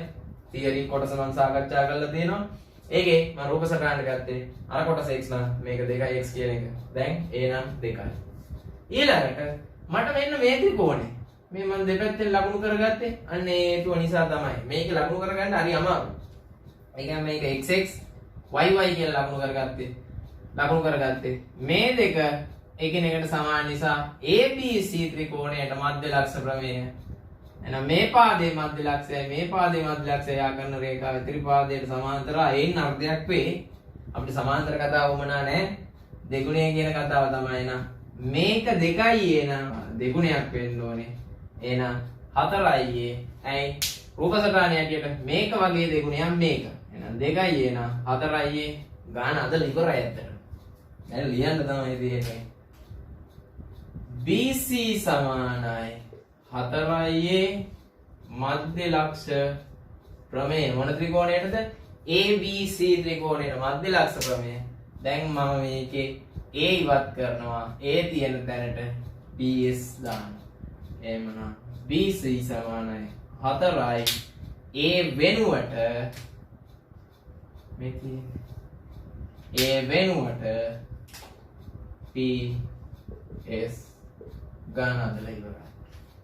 තියරි කොටස මම සාකච්ඡා කරලා තියෙනවා. ඒකේ මම රූප සටහනට ගත්තේ අර කොටස x නම් මේක 2x කියන එක. දැන් a නම් 2යි. ඊළඟට මට මෙන්න මේ ත්‍රිකෝණය මේ මම දෙපැත්තෙන් ලකුණු කරගත්තේ අන්න ඒ හේතුව නිසා තමයි. මේක ලකුණු කරගන්න හරි අමාරුයි. ඒ කියන්නේ මේක xx yy කියලා ලකුණු කරගත්තේ මේ දෙක එකිනෙකට සමාන නිසා ABC ත්‍රිකෝණයට මධ්‍ය ලක්ෂ ප්‍රමේය. එහෙනම් මේ පාදයේ මධ්‍ය ලක්ෂයයි මේ පාදයේ මධ්‍ය ලක්ෂයයි යා කරන රේඛාව ත්‍රිපාදයට සමාන්තරව එයින් අර්ධයක් වේ. අපිට සමාන්තර කතාව වුණා නෑ. දෙගුණය කියන කතාව තමයි. එහෙනම් මේක 2යි එන දෙගුණයක් වෙන්න ඕනේ. එහෙනම් 4යි ඇයි රූප සටහනේ ඇටියට මේක වගේ දෙගුණයක් මේක. එහෙනම් 2යි එන 4යි ගාන අද ඉවරයි ඇත්තට. දැන් ලියන්න තමයි තියෙන්නේ. BC සමානයි 4A මධ්‍ය ලක්ෂ ප්‍රමේය මොන ත්‍රිකෝණයටද? ABC ත්‍රිකෝණයට මධ්‍ය ලක්ෂ ප්‍රමේය. දැන් මම මේකේ A ඉවත් කරනවා. A තියෙන තැනට PS දානවා. එහෙමනම් BC සමානයි 4යි A වෙනුවට මේ තියෙන්නේ A වෙනුවට PS ගාන අදලා ඉවරයි.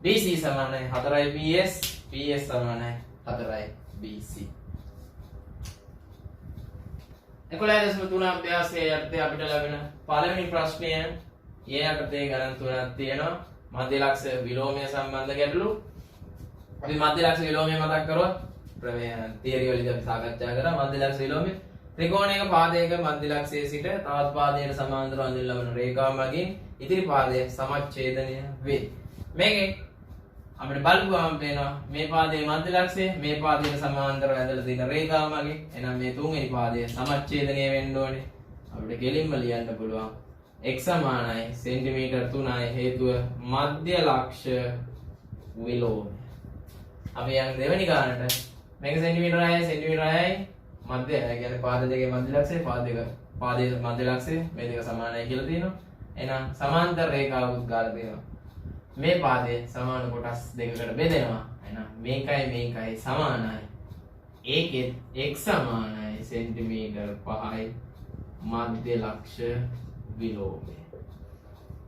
BC සමානයි 4යි PS, PS සමානයි 4යි BC. 11.3 අභ්‍යාසයේ යටතේ අපිට ලැබෙන පළවෙනි ප්‍රශ්නය ඒ යටතේ ගණන් තුනක් තියෙනවා. මධ්‍ය ලක්ෂ විලෝමය සම්බන්ධ ගැටලු. අපි මධ්‍ය ලක්ෂ විලෝමය මතක් කරොත් ප්‍රමේය තියරි වලදී අපි සාකච්ඡා කරා මධ්‍ය ලක්ෂ විලෝමය. ත්‍රිකෝණයක පාදයක මධ්‍ය ලක්ෂයේ සිට තවත් පාදයකට සමාන්තරව අඳින ලබන රේඛාව මගින් ඉදිරි පාදයේ සමච්ඡේදනය වේ. මේකේ අපිට බලපුවම පේනවා මේ පාදයේ මධ්‍ය ලක්ෂය මේ පාදයට සමාන්තරව ඇදලා තියෙන රේඛාව මගින් එහෙනම් මේ තුන්වෙනි පාදයේ සමච්ඡේදනය වෙන්න ඕනේ. අපිට කෙලින්ම ලියන්න පුළුවන් x සමානයි සෙන්ටිමීටර් 3යි හේතුව මධ්‍ය ලක්ෂ විලෝමය. අපි යන දෙවෙනි ගානට මේක සෙන්ටිමීටර 6යි සෙන්ටිමීටර 6යි මධ්‍ය කියන්නේ පාද දෙකේ මධ්‍ය ලක්ෂය පාදයේ මධ්‍ය ලක්ෂය මේ දෙක සමානයි කියලා තියෙනවා. එහෙනම් සමාන්තර රේඛාවකුත් ගාලා තියෙනවා. මේ පාදයේ සමාන කොටස් දෙකකට බෙදෙනවා. එහෙනම් මේකයි සමානයි. ඒකෙත් x සමානයි සෙන්ටිමීටර් 5යි මධ්‍ය ලක්ෂ විලෝමය.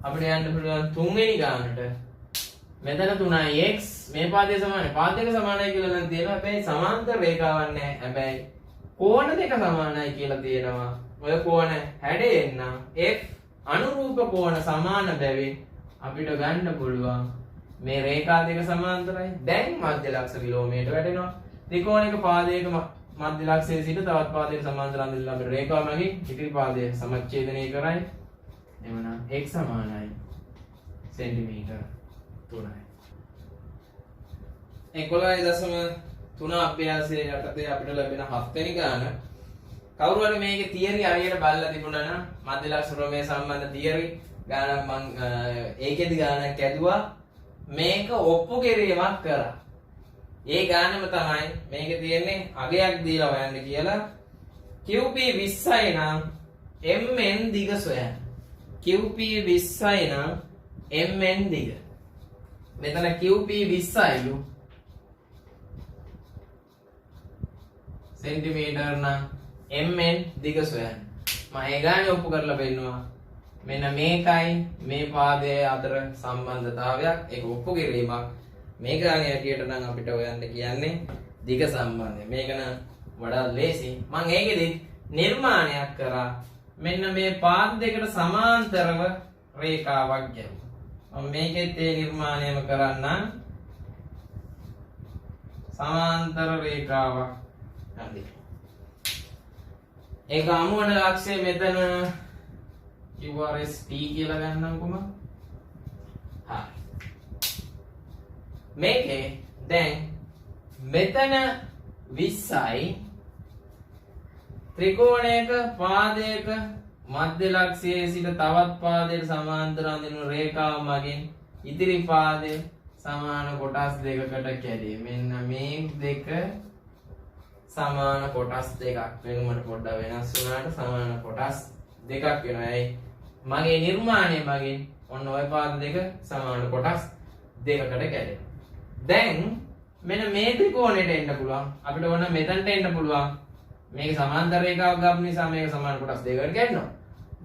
අපිට යන්න පුළුවන් තුන්වෙනි ගානට මෙතන 3යි x මේ පාදයේ සමානයි. පාද දෙක සමානයි කියලා නම් තියෙනවා. හැබැයි සමාන්තර රේඛාවක් නැහැ. හැබැයි කෝණ දෙක සමානයි කියලා තියෙනවා. ඔය කෝණ හැඩයෙන් නම් f අනුරූප කෝණ සමාන බැවින් අපිට ගන්න පුළුවන් මේ රේඛා දෙක සමාන්තරයි. දැන් මධ්‍ය ලක්ෂ විලෝමයට වැටෙනවා. ත්‍රිකෝණයක පාදයක මධ්‍ය ලක්ෂයේ සිට තවත් පාදයක සමාන්තර අඳින ලබන රේඛාව මගින් ඉදිරි පාදය සමච්ඡේදනය කරයි. එවනම් x සමානයි සෙන්ටිමීටර් 3යි. 11.3 අභ්‍යාසයේ යටතේ අපිට ලැබෙන 7 වෙනි ගාන. කවුරු හරි මේකේ තියරි හරියට බලලා තිබුණා නම් මධ්‍ය ලක්ෂ ප්‍රමේය සම්බන්ධ තියරි ගානක් මම ඒකෙදි ගානක් ඇදුවා. මේක ඔප්පු කිරීමක් කරා. ඒ ගානම තමයි මේකේ තියෙන්නේ අගයක් දීලා හොයන්න කියලා. QP 20යි නම් MN දිග සොයන්න. QP 20යි නම් MN දිග. මෙතන QP 20යිලු සෙන්ටිමීටර් නම් MN දිග සොයන්න. මම ඒ ගානේ ඔප්පු කරලා පෙන්නනවා. මෙන්න මේකයි මේ පාදයේ අතර සම්බන්ධතාවයක් ඒක ඔප්පු කිරීමක්. මේ ගානේ ඇටියට නම් අපිට හොයන්න කියන්නේ දිග සම්බන්ධය. මේක නම් වඩා ලේසි. මම ඒකෙදි නිර්මාණයක් කරා. මෙන්න මේ පාද දෙකට සමාන්තරව රේඛාවක් ගැහුවා. මම මේකෙත් ඒ නිර්මාණයම කරන්නම්. සමාන්තර රේඛාවක්. හරි. ඒක අමුවන ලක්ෂය මෙතන QRST කියලා ගන්නම්කොම. හරි. මේකේ දැන් මෙතන 20යි ත්‍රිකෝණයක පාදයක මධ්‍ය ලක්ෂයේ සිට තවත් පාදයකට සමාන්තර අඳින රේඛාව මගින් ඉදිරි පාදය සමාන කොටස් දෙකකට කැඩේ. මෙන්න මේ දෙක සමාන කොටස් දෙකක් වෙනුමට පොඩ්ඩක් වෙනස් වුණාට සමාන කොටස් දෙකක් වෙනවා. ඒ මගේ නිර්මාණය මගින් ඔන්න ওই පාද දෙක සමාන කොටස් දෙකකට කැඩෙනවා. දැන් මෙන්න මේ ත්‍රිකෝණයට එන්න පුළුවන්. අපිට ඕන මෙතනට එන්න පුළුවන්. මේක සමාන්තර රේඛාවක් ගන්න නිසා මේක සමාන කොටස් දෙකකට කැඩෙනවා.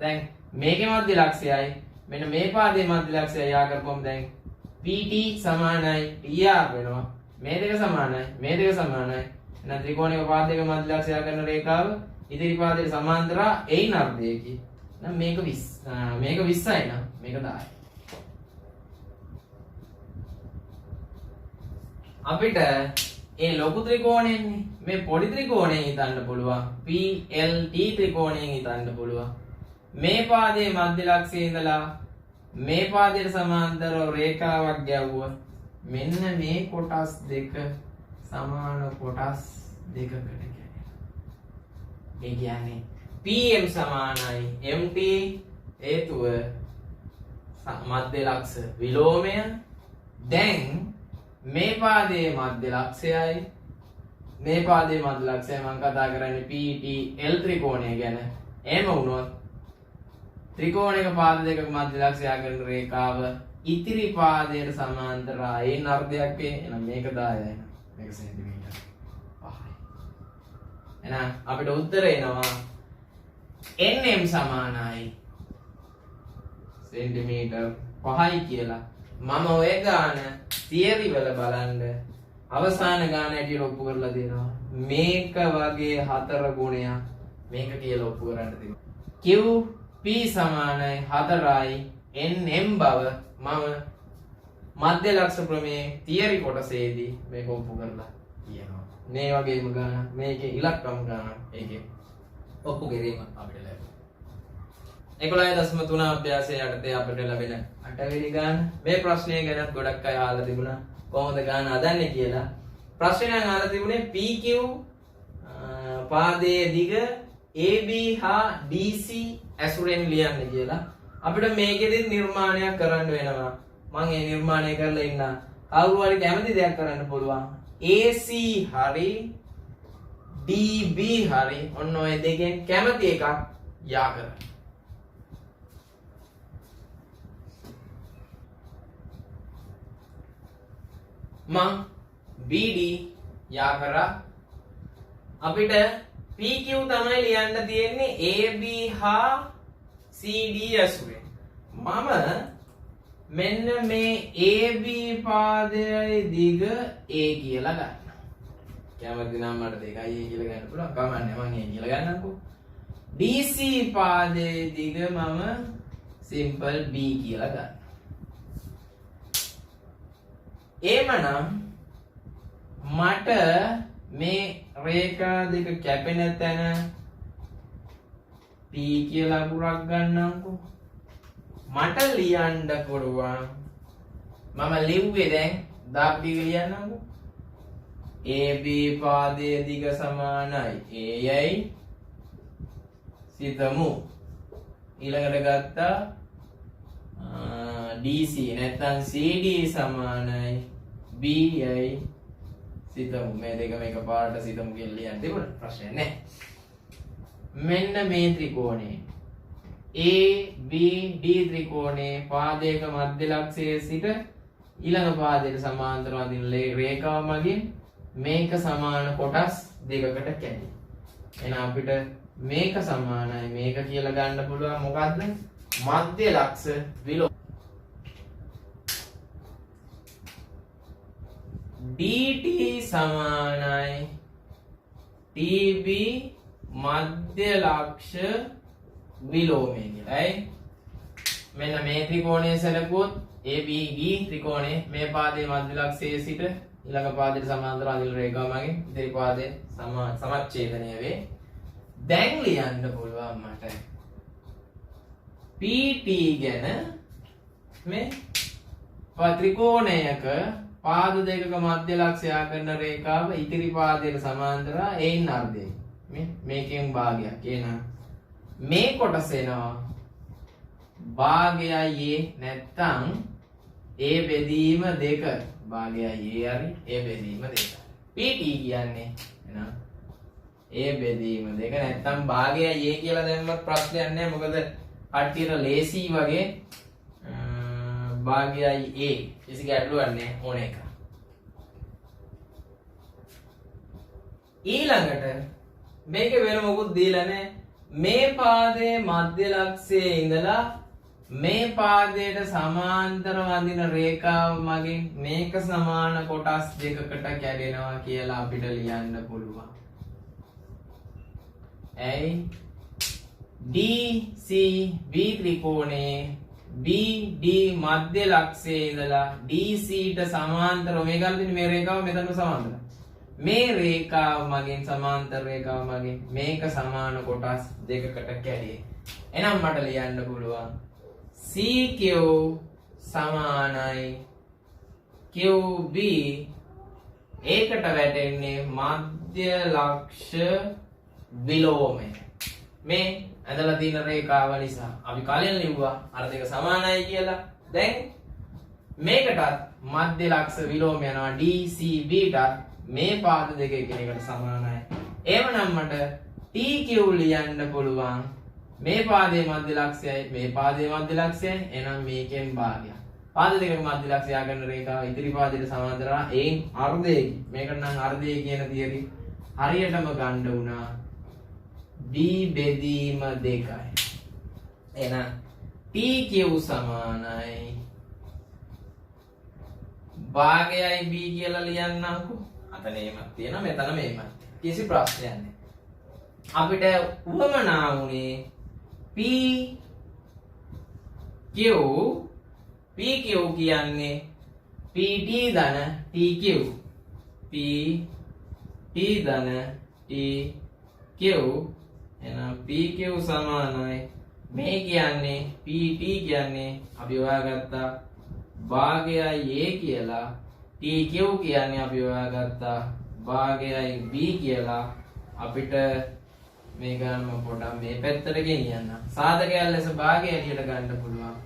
දැන් මේකේ මධ්‍ය ලක්ෂයයි මෙන්න මේ පාදයේ මධ්‍ය ලක්ෂයයි යා කරපුවම දැන් PT සමානයි PR වෙනවා. මේ දෙක සමානයි මේ දෙක සමානයි. එහෙනම් ත්‍රිකෝණයක පාදයක මධ්‍ය ලක්ෂය කරන රේඛාව ඉදිරි පාදයට සමාන්තර එයින් අර්ධයකි. එහෙනම් මේක 20 මේක 20යි නම් මේක 10යි. අපිට ඒ ලොකු ත්‍රිකෝණයෙන්නේ මේ පොඩි ත්‍රිකෝණයෙන් හිතන්න පුළුවන්. PLT ත්‍රිකෝණයෙන් හිතන්න පුළුවන්. මේ පාදයේ මධ්‍ය ලක්ෂයේ ඉඳලා මේ පාදයට සමාන්තරව රේඛාවක් ගැව්වොත් මෙන්න මේ කොටස් දෙක සමාන කොටස් දෙකකට කැඩෙනවා. ඒ කියන්නේ PM සමානයි MT හේතුව මධ්‍ය ලක්ෂ විලෝමය. දැන් මේ පාදයේ මධ්‍ය ලක්ෂයයි මේ පාදයේ මධ්‍ය ලක්ෂයයි මම කතා කරන්නේ PTL ත්‍රිකෝණය ගැන. එහෙම වුණොත් ත්‍රිකෝණයක පාද දෙකක මධ්‍ය ලක්ෂය කරන රේඛාව ඉතිරි පාදයට සමාන්තරයි ඒ අර්ධයක් වේ. එහෙනම් මේක 10යි. මේක සෙන්ටිමීටර් 5යි. එහෙනම් අපිට උත්තර එනවා NM සමානයි සෙන්ටිමීටර් 5යි කියලා. මම ඔය ගාන තියරි වල බලන්න අවසාන ගාන ඇටියට ඔප්පු කරලා දෙනවා. මේක වගේ 4 ගුණයක් මේක කියලා ඔප්පු කරන්න දෙනවා. QP සමානයි 4යි NM බව මම මධ්‍ය ලක්ෂ ප්‍රමේය තියරි කොටසේදී මේක ඔප්පු කරලා කියනවා. මේ වගේම ගාන මේකේ ඉලක්කම් ගාන ඒකේ ඔප්පු කිරීම අපිට ලැබෙනවා. 11.3 අභ්‍යාසයේ යටතේ අපිට ලැබෙන 8 වෙනි ගාන. මේ ප්‍රශ්නය ගැනත් ගොඩක් අය අහලා තිබුණා කොහොමද ගාන හදන්නේ කියලා. ප්‍රශ්නය නම් අහලා තිබුණේ PQ පාදයේ දිග AB හා DC ඇසුරෙන් ලියන්න කියලා. අපිට මේකෙදි නිර්මාණයක් කරන්න වෙනවා. මම මේ නිර්මාණය කරලා ඉන්න. කවුරු හරි කැමති දෙයක් කරන්න පුළුවන්. AC හරි DB හරි ඔන්න ඔය දෙකෙන් කැමති එකක් යා කරන්න. මං BD යා කරා. අපිට PQ තමයි ලියන්න තියෙන්නේ AB හා CD ඇසුරෙන්. මම මෙන්න මේ AB පාදයයි දිග A කියලා ගන්නවා. කැමති නම් මට දෙකයි A කියලා ගන්න පුළුවන්. කමන්නේ මම A කියලා ගන්නම්කෝ. DC පාදයේ දිග මම සිම්පල් B කියලා ගන්නවා. එහෙමනම් මට මේ රේඛා දෙක කැපෙන තැන P කියලා අකුරක් ගන්නම්කෝ. මට ලියන්න පුළුවන් මම ලිව්වේ දැන් දාප් ටික ලියන්නම්කෝ. AB පාදයේ දිග සමානයි A යයි සිතමු. ඊළඟට ගත්තා DC නැත්නම් CD සමානයි B යයි සිතමු. මේ දෙක මේක පාරට සිතමු කියලා ලියන්න තිබුණා. ප්‍රශ්නයක් නැහැ. මෙන්න මේ ත්‍රිකෝණේ ABD ත්‍රිකෝණේ පාදයක මධ්‍ය ලක්ෂයේ සිට ඊළඟ පාදයට සමාන්තරව අදින රේඛාව මගින් මේක සමාන කොටස් දෙකකට කැඩේ. එහෙනම් අපිට මේක සමානයි මේක කියලා ගන්න පුළුවන් මොකද්ද? මධ්‍ය ලක්ෂ විලෝම. DT සමානයි TB මධ්‍ය ලක්ෂ විලෝමය කියලායි. මෙන්න මේ ත්‍රිකෝණය සැලකුවොත් ABD ත්‍රිකෝණය මේ පාදයේ මධ්‍ය ලක්ෂයේ සිට ඊළඟ පාදයට සමාන්තර අදින රේඛාව මගින් ඉදිරි පාදයේ සමච්ඡේදනය වේ. දැන් ලියන්න පුළුවන් මට PT ගැන මේ ත්‍රිකෝණයක පාද දෙකක මධ්‍ය ලක්ෂයා කරන රේඛාව ඉදිරි පාදයට සමාන්තර ඒන් අර්ධය. මේකෙන් භාගයක් කියනවා. මේ කොටස එනවා භාගයයි නැත්තම් ඒ බෙදීම දෙක භාගයයි හරි ඒ බෙදීම දෙක. PT කියන්නේ එහෙනම් ඒ බෙදීම දෙක නැත්තම් භාගයයි කියලා දැම්මත් ප්‍රශ්නයක් නැහැ. මොකද කට්ටියට ලේසි වගේ භාගයයි කිසි ගැටලුවක් නැහැ ඕන එක. ඊළඟට මේක වෙන මොකුත් දීලා නැහැ. මේ පාදයේ මධ්‍ය ලක්ෂයේ ඉඳලා මේ පාදයට සමාන්තර වදින රේඛාව මගින් මේක සමාන කොටස් දෙකකට කැඩෙනවා කියලා අපිට ලියන්න පුළුවන්. ඇයි DCB ත්‍රිකෝණයේ BD මධ්‍ය ලක්ෂයේ ඉඳලා DC ට සමාන්තර මේ ගන්න මේ රේඛාව මෙතනට සමාන්තර. මේ රේඛාව මගින් සමාන්තර රේඛාව මගින් මේක සමාන කොටස් දෙකකට කැඩේ. එහෙනම් මට ලියන්න පුළුවන් CQ සමානයි QB ඒකට වැටෙන්නේ මධ්‍ය ලක්ෂ විලෝමය. මේ ඇදලා තියෙන රේඛාව නිසා අපි කලින් ලිව්වා අර දෙක සමානයි කියලා. දැන් මේකටත් මධ්‍ය ලක්ෂ විලෝමය යනවා DCB ටත් මේ පාද දෙක එකිනෙකට සමානයි. එහෙමනම් මට TQ ලියන්න පුළුවන් මේ පාදයේ මධ්‍ය ලක්ෂයයි මේ පාදයේ මධ්‍ය ලක්ෂයයි. එහෙනම් මේකෙන් භාගයක්. පාද දෙකක මධ්‍ය ලක්ෂය ගන්න රේඛාව ඉදිරි පාදයට සමාන්තරව ඒන් අර්ධයයි. මේකට නම් අර්ධය කියන තියරි හරියටම ගන්න උනා B බෙදීම දෙකයි. එහෙනම් TQ සමානයි භාගයයි B කියලා ලියන්නම්කෝ. අතන එහෙමත් තියෙනවා මෙතන මෙහෙමත්. කිසි ප්‍රශ්නයක් නැහැ. අපිට උවමනා වුණේ PQ කියන්නේ PT ධන TQ. PT ධන TQ. එහෙනම් PQ සමානයි මේ කියන්නේ PT කියන්නේ අපි හොයාගත්තා භාගයයි A කියලා. TQ කියන්නේ අපි හොයාගත්තා භාගයයි B කියලා. අපිට මේ ගානම පොඩ්ඩක් මේ පැත්තට ගෙනියන්න. සාධකයක් ලෙස භාගය එළියට ගන්න පුළුවන්.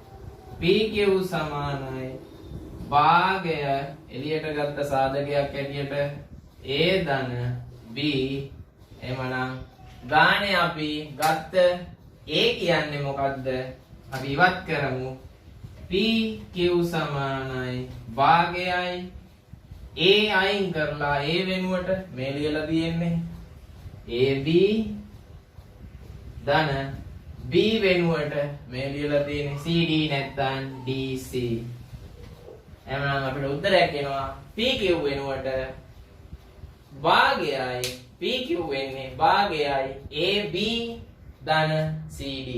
PQ සමානයි භාගය එළියට ගත්ත සාධකයක් ඇටියට A ධන B. එමනම් ගානේ අපි ගත්ත A කියන්නේ මොකද්ද? අපි ඉවත් කරමු. PQ සමානයි භාගයයි A අයින් කරලා A වෙනුවට මේ ලියලා තියෙන්නේ AB ධන B වෙනුවට මේ ලියලා තියෙන්නේ CD නැත්නම් DC. එහෙනම් අපිට උත්තරයක් එනවා PQ වෙනුවට භාගයයි PQ වෙන්නේ භාගයයි AB ධන CD.